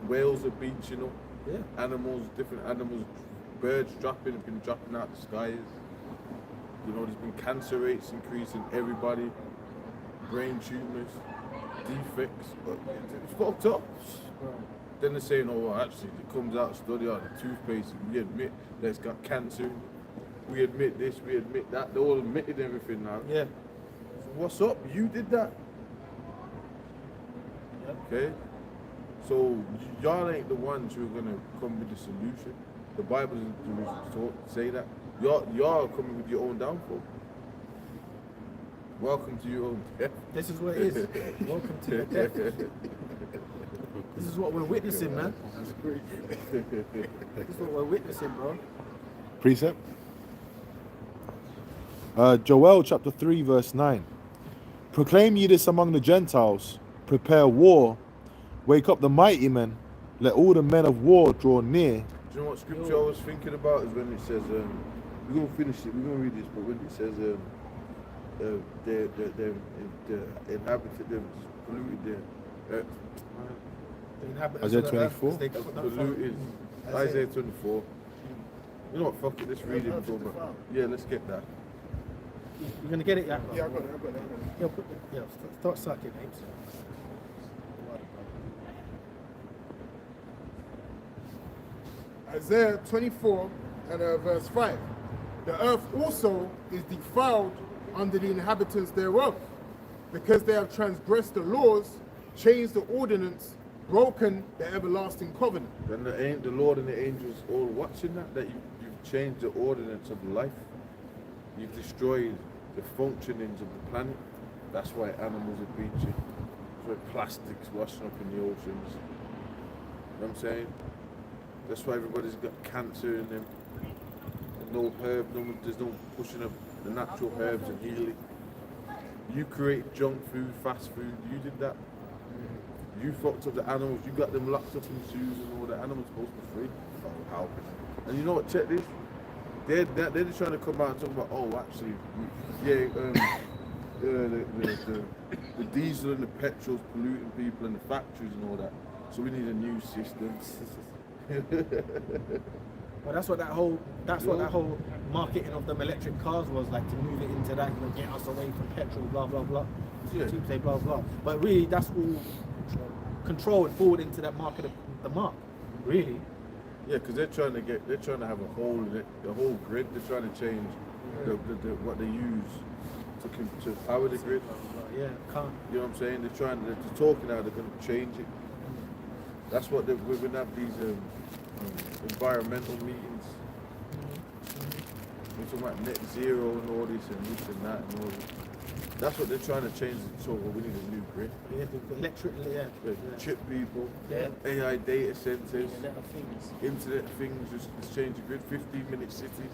whales are beach, you know, animals, different animals, birds have been dropping out the skies. You know, there's been cancer rates increasing, everybody, brain tumors, defects, but it's fucked up. Then they're saying, oh, well, actually, it comes out, study out the toothpaste, we admit that it's got cancer, we admit this, we admit that, they all admitted everything now. Yeah. So what's up? You did that. Yep. Okay? So y'all ain't the ones who are gonna come with the solution. The Bible doesn't say that. Y'all are coming with your own downfall. Welcome to your own death. This is what it is. Welcome to your death. This is what we're witnessing, man. This is what we're witnessing, bro. Precept. Joel chapter 3 verse 9. Proclaim ye this among the Gentiles. Prepare war. Wake up the mighty men. Let all the men of war draw near. Do you know what scripture I was thinking about is when it says, we're going to finish it, we're going to read this, but when it says the inhabited, they've polluted the earth. Isaiah 24? Polluted. Isaiah 24. You know what, fuck it, let's read it. Yeah, let's get that. You're gonna get it, yeah? Yeah, I got it. Yeah, start sucking, mate. Isaiah 24 and verse 5. The earth also is defiled under the inhabitants thereof, because they have transgressed the laws, changed the ordinance, broken the everlasting covenant. And the Lord and the angels all watching that you've changed the ordinance of life. You've destroyed the functionings of the planet. That's why animals are bleaching. That's why plastics washing up in the oceans. You know what I'm saying? That's why everybody's got cancer in them. No herb, there's no pushing up the natural herbs and healing. You create junk food, fast food, you did that. You fucked up the animals, you got them locked up in zoos and all the animals supposed to be free. Oh, how? And you know what, check this. They're just trying to come out and talk about, oh, actually, the diesel and the petrol's polluting people and the factories and all that. So we need a new system. Well, that's what that whole marketing of them electric cars was like, to move it into that, get us away from petrol, blah blah blah. Yeah. To say blah blah. But really, that's all control and forward into that market of the mark. Really. Yeah, because they're trying to have a hole in it, the whole grid. They're trying to change what they use to power the grid. Yeah, can't. You know what I'm saying? They're talking now. They're going to change it. That's what we're going to have these environmental meetings. We're talking about net zero and all this and this and that and all this. That's what they're trying to change. So we need a new grid. Yeah, the electric. Yeah. Chip people. Yeah. AI data centers. Internet of Things. Internet of Things. Just change the grid. 15-minute cities.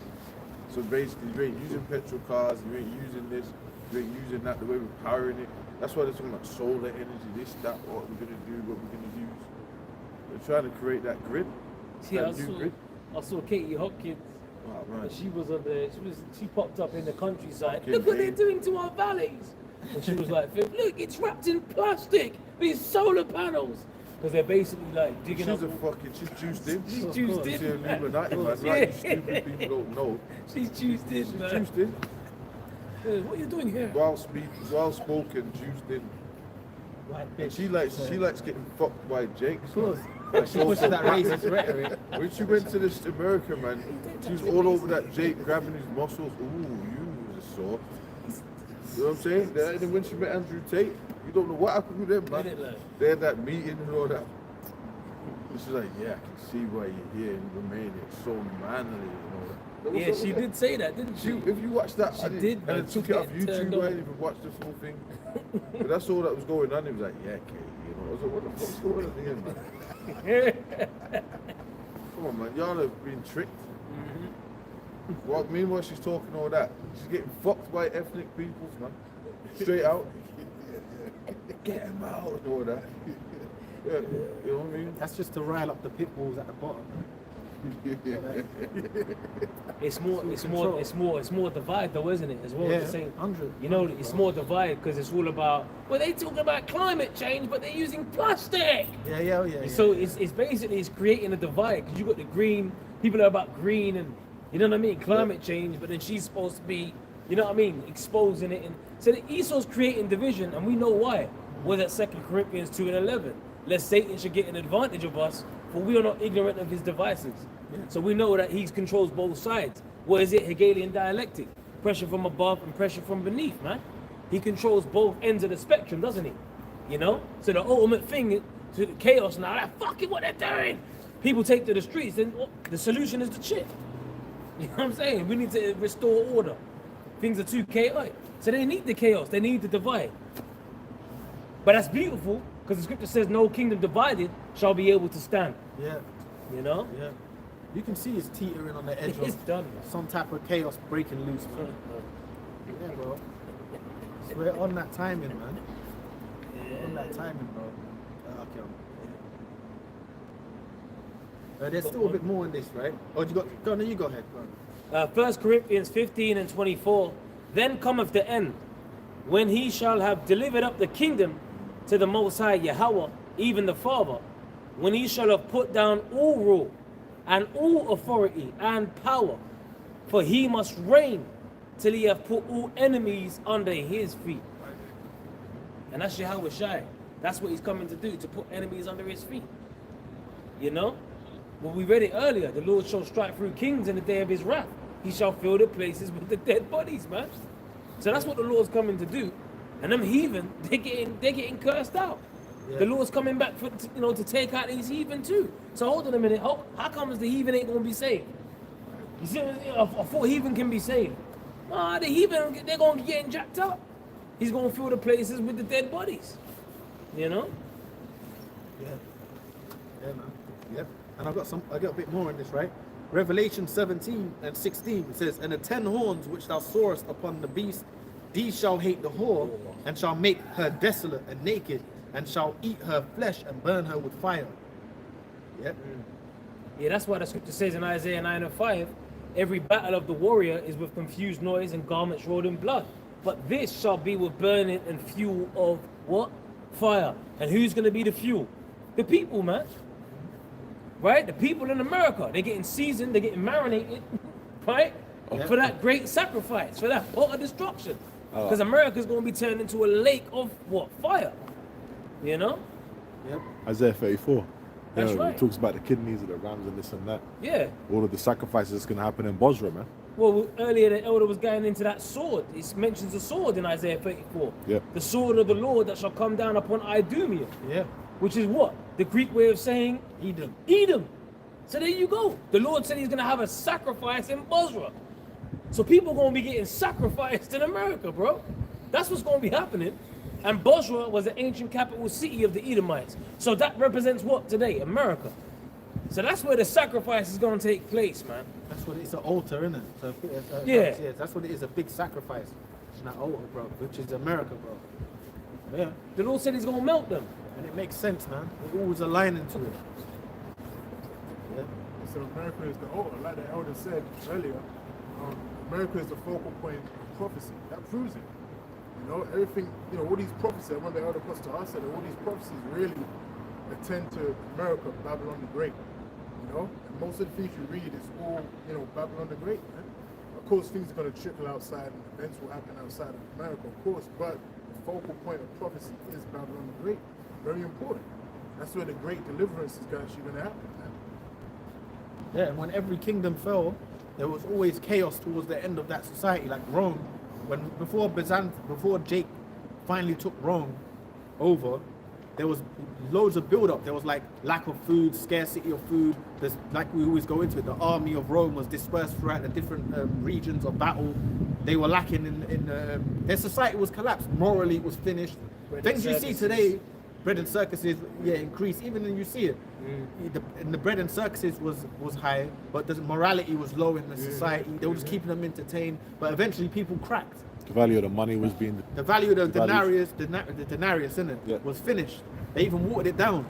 So basically, you ain't using petrol cars. You ain't using this. You ain't using that. The way we're powering it. That's why they're talking about solar energy. This, that. What we're gonna do. What we're gonna use. They're trying to create that grid. Yeah, That new grid. I saw Katie Hopkins. Oh, right. She popped up in the countryside. Fucking Look what they're babe. doing to our valleys. And she was like, look, it's wrapped in plastic. These solar panels. Because they're basically like digging She's up. she's juiced in. She's juiced She's in. Illuminati, man. Like, you stupid people don't know. She's juiced in, She's man. juiced in. What are you doing here? Well spoken, juiced in. White And bitch. she likes getting fucked by Jake. Of course. She pushes that racist rhetoric. When she went to this America, man, she was all over that Jake grabbing his muscles. Ooh, you was a sore. You know what I'm saying? Then when she met Andrew Tate, you don't know what happened with them, man. They had that meeting and all that. And she's like, yeah, I can see why you're here in Romania. It's so manly and all that. Yeah, she did say that, didn't she? If you watch that, She did, and man. then took She it off getting YouTube, turned I on. didn't even watch this whole thing. But that's all that was going on. He was like, yeah, Kate, you know. I was like, what the fuck's going on here, man? Come on, man, y'all have been tricked. What? Meanwhile, she's talking all that. She's getting fucked by ethnic peoples, man. Straight out. Get him out and all that. Yeah, you know what I mean? That's just to rile up the pit bulls at the bottom. It's more divide though, isn't it? As well. Yeah, The same. 100. You know, it's more divide because it's all about. Well, they talk about climate change, but they're using plastic. Yeah. So it's basically creating a divide because you got the green people are about green and you know what I mean, climate change, but then she's supposed to be, you know what I mean, exposing it. And so the Esau's creating division, and we know why. Was that 2 Corinthians 2:11? Lest Satan should get an advantage of us, for we are not ignorant of his devices. So we know that he controls both sides. What is it? Hegelian dialectic. Pressure from above and pressure from beneath, man. He controls both ends of the spectrum, doesn't he? You know? So the ultimate thing is to the chaos now, that's fucking what they're doing. People take to the streets, then the solution is the shit. You know what I'm saying? We need to restore order. Things are too chaotic. So they need the chaos, they need the divide. But that's beautiful, because the scripture says no kingdom divided shall be able to stand. Yeah. You know? Yeah. You can see it's teetering on the edge It's of done, man. some type of chaos breaking loose, man. Yeah, bro. So we're on that timing, man. We're on that timing, bro. Okay. There's still a bit more in this, right? Oh, you got? Go on, you go ahead. Go on. 1 Corinthians 15 and 24. Then cometh the end, when he shall have delivered up the kingdom to the Most High Yahweh, even the Father, when he shall have put down all rule and all authority and power, for he must reign till he have put all enemies under his feet. And that's Yahweh Shai. That's what he's coming to do, to put enemies under his feet. You know? Well, we read it earlier. The Lord shall strike through kings in the day of his wrath. He shall fill the places with the dead bodies, man. So that's what the Lord's coming to do. And them heathen, they're getting cursed out. Yeah. The Lord's coming back for, you know, to take out these heathen too. So hold on a minute. How comes the heathen ain't gonna be saved? You see, I thought heathen can be saved. Nah, the heathen, they're gonna be getting jacked up. He's gonna fill the places with the dead bodies. You know? Yeah. Yeah, man. Yep. And I got a bit more in this, right? Revelation 17 and 16 says, and the 10 horns which thou sawest upon the beast, these shall hate the whore, and shall make her desolate and naked, and shall eat her flesh and burn her with fire. Yep. Yeah, that's why the scripture says in Isaiah 9 and 5, every battle of the warrior is with confused noise and garments rolled in blood. But this shall be with burning and fuel of what? Fire. And who's going to be the fuel? The people, man. Right? The people in America. They're getting seasoned, they're getting marinated, right? Yeah. For that great sacrifice, for that pot of destruction. Because America's going to be turned into a lake of what? Fire. You know? Yep. Isaiah 34. That's You know, right. It talks about the kidneys of the rams and this and that. Yeah. All of the sacrifices that's going to happen in Bosra, man. Well, earlier the elder was going into that sword. It mentions the sword in Isaiah 34. Yeah. The sword of the Lord that shall come down upon Idumea. Yeah. Which is what? The Greek way of saying Edom. Edom. So there you go. The Lord said he's going to have a sacrifice in Bosra. So people are going to be getting sacrificed in America, bro. That's what's going to be happening. And Bosra was the ancient capital city of the Edomites. So that represents what today? America. So that's where the sacrifice is going to take place, man. That's what it's an altar, isn't it? So, Yeah. That's what it is, a big sacrifice. It's not altar, bro, which is America, bro. Yeah. The Lord said he's going to melt them. And it makes sense, man. It always aligning to it. Yeah. So America is the altar, like the elder said earlier. America is the focal point of prophecy. That proves it. You know, everything, you know, all these prophecies, I remember Elder Pastor I said that all these prophecies really attend to America, Babylon the Great. You know, and most of the things you read is all, you know, Babylon the Great, man. Of course, things are going to trickle outside and events will happen outside of America, of course, but the focal point of prophecy is Babylon the Great. Very important. That's where the great deliverance is actually going to happen, man. Yeah, and when every kingdom fell, there was always chaos towards the end of that society. Like Rome, before Jake finally took Rome over, there was loads of build-up. There was like lack of food, scarcity of food. There's, like we always go into it, the army of Rome was dispersed throughout the different regions of battle. They were lacking their society was collapsed. Morally, it was finished. Things you see today, bread and circuses, increase. Even when you see it, the bread and circuses was high, but the morality was low in the society. They were just keeping them entertained. But eventually, people cracked. The value of the money was being... The value of the devalued. denarius, innit, Yeah. was finished. They even watered it down.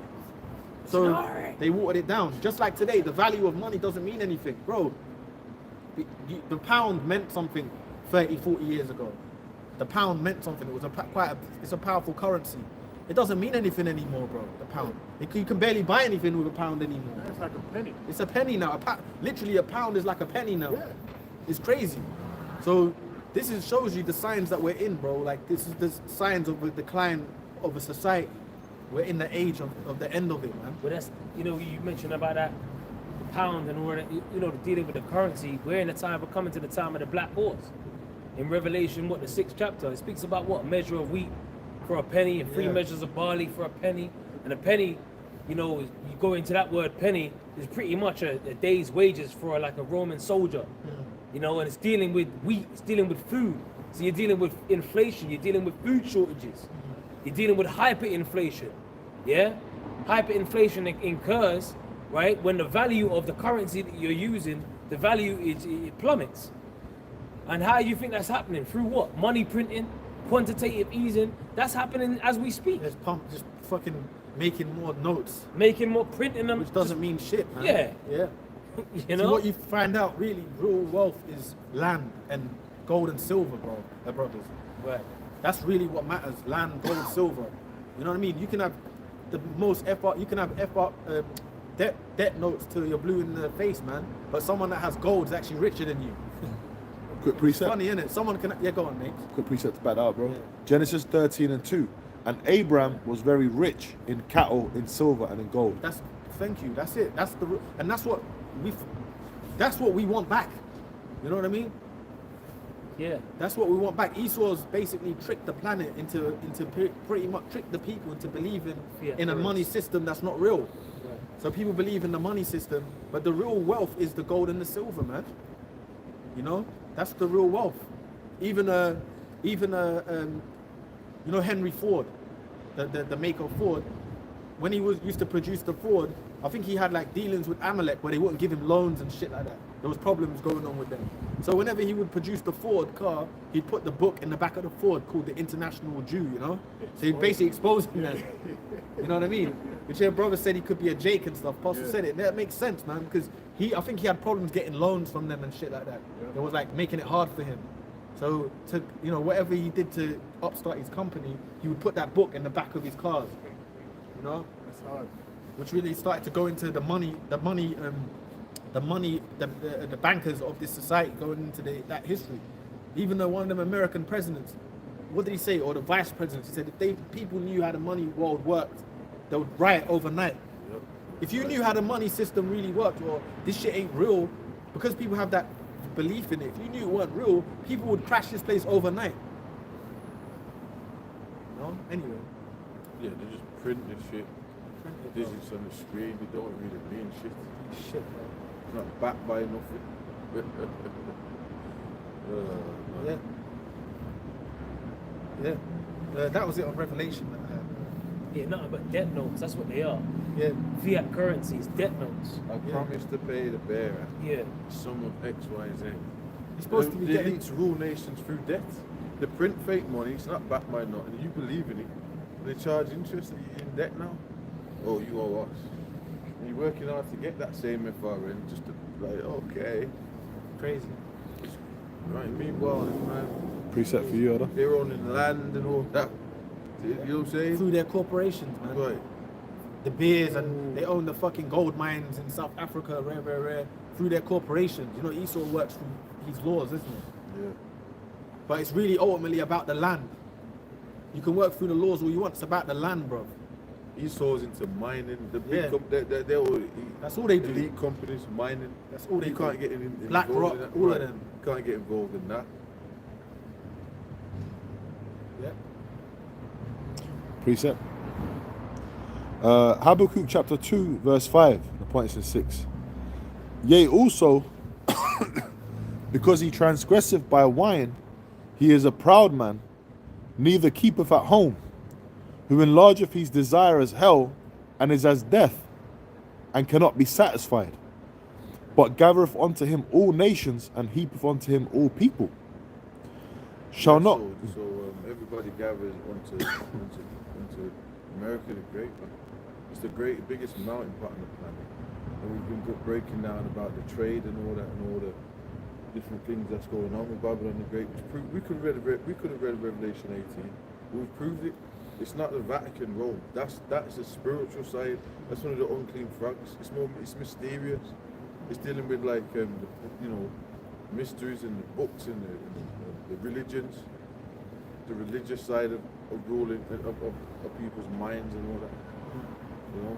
So they watered it down. Just like today, the value of money doesn't mean anything. Bro, the pound meant something 30, 40 years ago. The pound meant something. It was it's a powerful currency. It doesn't mean anything anymore, bro, the pound. You can barely buy anything with a pound anymore. It's like a penny. It's a penny now. Literally, a pound is like a penny now. Yeah. It's crazy. So this shows you the signs that we're in, bro. Like, this is the signs of the decline of a society. We're in the age of the end of it, man. But that's, you mentioned about that, the pound and all that, dealing with the currency. We're coming to the time of the black horse. In Revelation, the 6th chapter, it speaks about a measure of wheat for a penny and 3 measures of barley for a penny. And a penny, you go into that word penny, is pretty much a day's wages for like a Roman soldier. And it's dealing with wheat, it's dealing with food. So you're dealing with inflation, you're dealing with food shortages. You're dealing with hyperinflation, yeah? Hyperinflation incurs, right, when the value of the currency that you're using, the value it plummets. And how do you think that's happening? Through what? Money printing, quantitative easing. That's happening as we speak. Just fucking making more notes. Making more, printing them. Which doesn't mean shit, man. Yeah. Yeah. So what you find out, really, real wealth is land and gold and silver, bro, brothers. Right. That's really what matters. Land, gold, silver. You know what I mean? You can have the most debt notes till you're blue in the face, man. But someone that has gold is actually richer than you. Quick precept. Funny, innit? Someone can... Yeah, go on, mate. Quick precept to back that up, bro. Yeah. Genesis 13:2. And Abraham was very rich in cattle, in silver, and in gold. Thank you. That's it. That's what we want back. You know what I mean? Yeah. That's what we want back. Esau's basically tricked the planet into pretty much tricked the people into believing in a money system that's not real. Right. So people believe in the money system, but the real wealth is the gold and the silver, man. You know, that's the real wealth. Even Henry Ford, the maker of Ford, when he used to produce the Ford, I think he had like dealings with Amalek where they wouldn't give him loans and shit like that. There was problems going on with them. So whenever he would produce the Ford car, he'd put the book in the back of the Ford called The International Jew, you know? So he'd basically expose him then. You know what I mean? Which your brother said he could be a Jake and stuff. Pastor said it. That makes sense, man, because I think he had problems getting loans from them and shit like that. It was like making it hard for him. So whatever he did to upstart his company, he would put that book in the back of his cars. You know? That's hard. Which really started to go into the bankers of this society going into that history. Even though one of them American presidents, what did he say? Or the vice president, he said if people knew how the money world worked, they would riot overnight. Yep. If you knew how the money system really worked, or this shit ain't real, because people have that belief in it, if you knew it weren't real, people would crash this place overnight. No? Anyway. Yeah, they just print this shit. Digits on the screen, they don't really mean shit. Shit, bro. It's not backed by nothing. Yeah. Yeah. That was it on Revelation that I had. Yeah, nothing but debt notes. That's what they are. Yeah. Fiat currencies, debt notes. I promise to pay the bearer Yeah. sum of X, Y, Z. You're supposed to be The getting... elites rule nations through debt. They print fake money, it's not backed by nothing. You believe in it. They charge interest and you're in debt now. Oh, you owe us. And you're working hard to get that same FRN just to, like, okay. Crazy. Right, meanwhile, man, Precept for you, Oda. they're owning land and all that. You know what I'm saying? Through their corporations, man. Right. The beers, and they own the fucking gold mines in South Africa, rare, through their corporations. You know, Esau works from his laws, isn't it? Yeah. But it's really ultimately about the land. You can work through the laws all you want. It's about the land, bro. Esau's into mining. The Yeah. big they're all That's all they do. elite companies mining. That's all they You do. can't get Black involved Rock, in that. all of Right. them. You can't get involved in that. Yeah. Precept. Habakkuk chapter 2, verse 5. The point is in 6. Yea, also, because he transgresseth by wine, he is a proud man, neither keepeth at home, who enlargeth his desire as hell, and is as death, and cannot be satisfied, but gathereth unto him all nations, and heapeth unto him all people. Shall not. So everybody gathers onto America the Great. It's the biggest mountain pot on the planet, and we've been breaking down about the trade and all that and all the different things that's going on with Babylon the Great. We could have read Revelation 18. We've proved it. It's not the Vatican Rome. That's the spiritual side. That's one of the unclean frogs. It's mysterious. It's dealing with like mysteries and the books and the religions, the religious side of ruling of people's minds and all that. You know,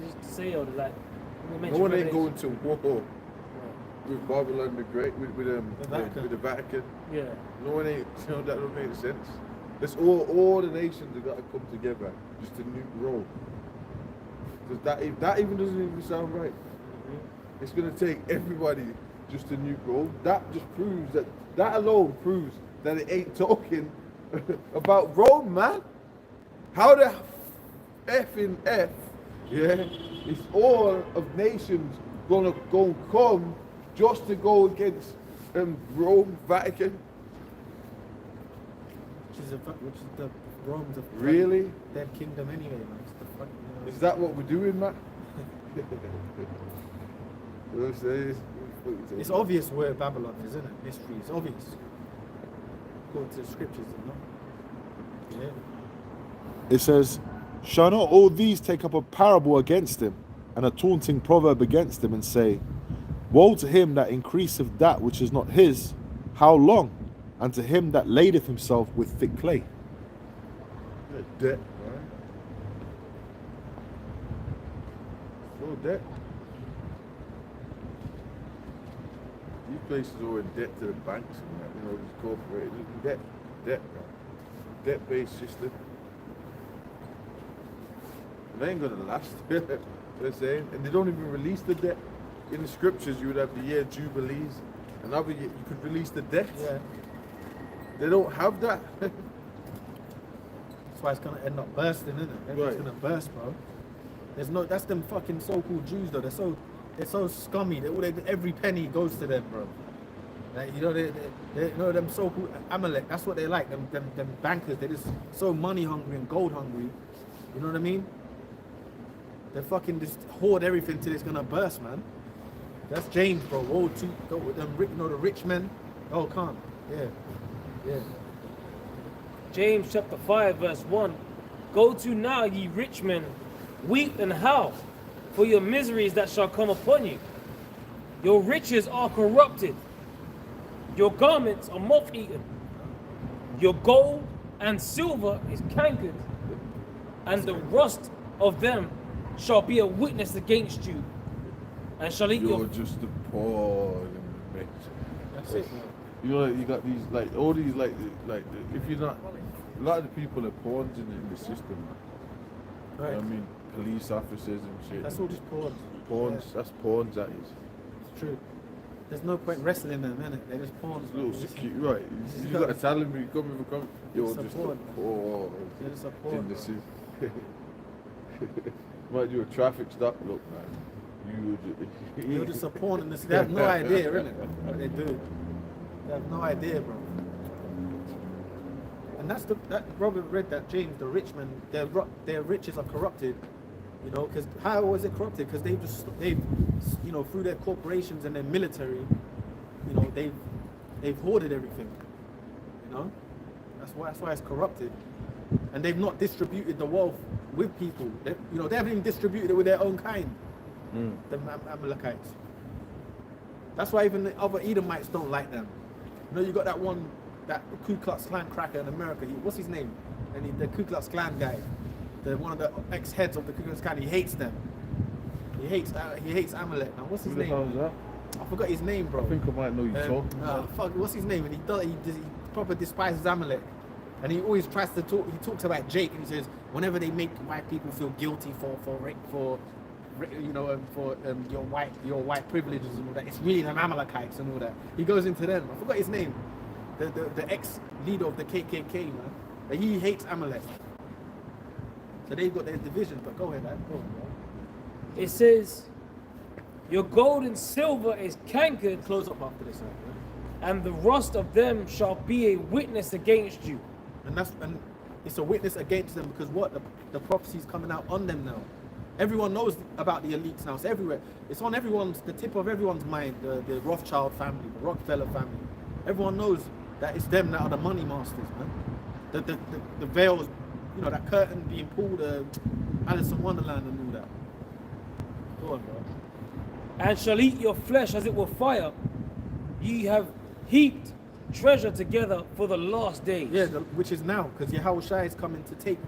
Just to say all that. no one ain't going to war with Babylon the Great with the Vatican. Yeah. No one ain't. That don't make sense. It's all the nations have got to come together just to nuke Rome. Because that even doesn't even sound right. It's gonna take everybody just to nuke Rome. That just proves that alone proves that it ain't talking about Rome, man. How the effing F, yeah, it's all of nations gonna come just to go against Rome, Vatican. Which is the Rome's of Really? their kingdom anyway, man. It's the fucking, Is that what we're doing, man? You know what I'm saying? It's obvious where Babylon is, isn't it? Mystery. It's obvious. According to the scriptures, you know? Yeah. It says, shall not all these take up a parable against him, and a taunting proverb against him, and say, woe to him that increaseth that which is not his, how long? And to him that ladeth himself with thick clay. Debt, right? So debt. These places are in debt to the banks and that, these corporations. Debt, bro. Debt-based system. They ain't gonna last. You know what I'm saying? And they don't even release the debt. In the scriptures, you would have the year jubilees. Another year, you could release the debt. Yeah. They don't have that. That's why it's gonna end up bursting, isn't it? Everything's Right. gonna burst, bro. That's them fucking so-called Jews though. They're so scummy. Every penny goes to them, bro. Like, they them so-called Amalek. That's what they like. Them bankers. They're just so money hungry and gold hungry. You know what I mean? They fucking just hoard everything till it's gonna burst, man. That's James, bro. Woe to go with them, the rich men. Oh, can't. Yeah. James chapter 5 verse 1. Go to now, ye rich men, weep and howl for your miseries that shall come upon you. Your riches are corrupted. Your garments are moth-eaten. Your gold and silver is cankered. And the rust of them shall be a witness against you. And shall eat You're your... just the poor and the rich. That's it, man. You got these all these if you're not, a lot of the people are pawns in the system. Right. I mean, police officers and shit. That's all just pawns. Pawns. Yeah. That's pawns. That is. It's true. There's no point wrestling them, innit? They're just pawns. It's a little man. security, right? You got to tell them you come. You're It's a just a pawn. poor. They're just a pawn, In the bro. system. Might do a traffic stop. Look, man. You're just a pawn in this. They have no idea, innit? What they do. They have no idea, bro. And that Robert read that James, the rich men, their riches are corrupted. You know, because how was it corrupted? Because they've through their corporations and their military, they've hoarded everything. You know, that's why it's corrupted. And they've not distributed the wealth with people. They haven't even distributed it with their own kind. The Amalekites. That's why even the other Edomites don't like them. You got that Ku Klux Klan cracker in America. What's his name? And the Ku Klux Klan guy. one of the ex-heads of the Ku Klux Klan, he hates them. He hates Amalek. Now, what's his Who the hell name? is that? I forgot his name, bro. I think I might know you, so. Fuck, what's his name? And he proper despises Amalek. And he always tries to talk. He talks about Jake, and he says whenever they make white people feel guilty for your white privileges and all that, it's really them Amalekites and all that. He goes into them. I forgot his name. The ex leader of the KKK, man. But he hates Amalek. So they've got their division. But go ahead, man. Go on, bro. It says, your gold and silver is cankered, Close up after this, man. and the rust of them shall be a witness against you. And it's a witness against them because what the prophecy's coming out on them now. Everyone knows about the elites now. It's everywhere. It's on the tip of everyone's mind. The Rothschild family, the Rockefeller family. Everyone knows that it's them that are the money masters, man. The veils, that curtain being pulled, Alice in Wonderland and all that. Go on, bro. And shall eat your flesh as it were fire. Ye have heaped treasure together for the last days. Yeah, which is now, because Yahushua is coming to take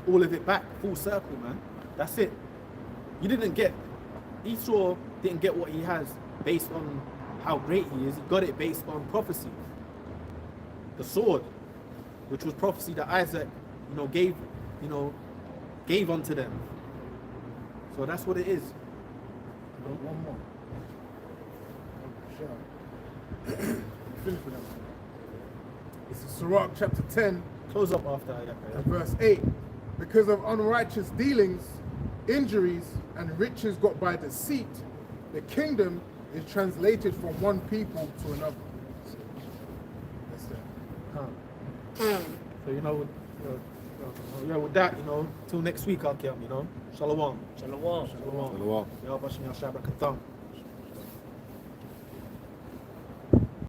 all of it back, full circle, man. That's it. Esau didn't get what he has based on how great he is. He got it based on prophecy. The sword, which was prophecy that Isaac, gave unto them. So that's what it is. One more. Finish with that. This is Sirach chapter 10 Close up after that. and verse 8. Because of unrighteous dealings, injuries, and riches got by deceit, the kingdom is translated from one people to another. That's it. So with that, till next week, I'll Shalom. Shalom. Shalom. Yahweh Shem Yahshua B'Katham.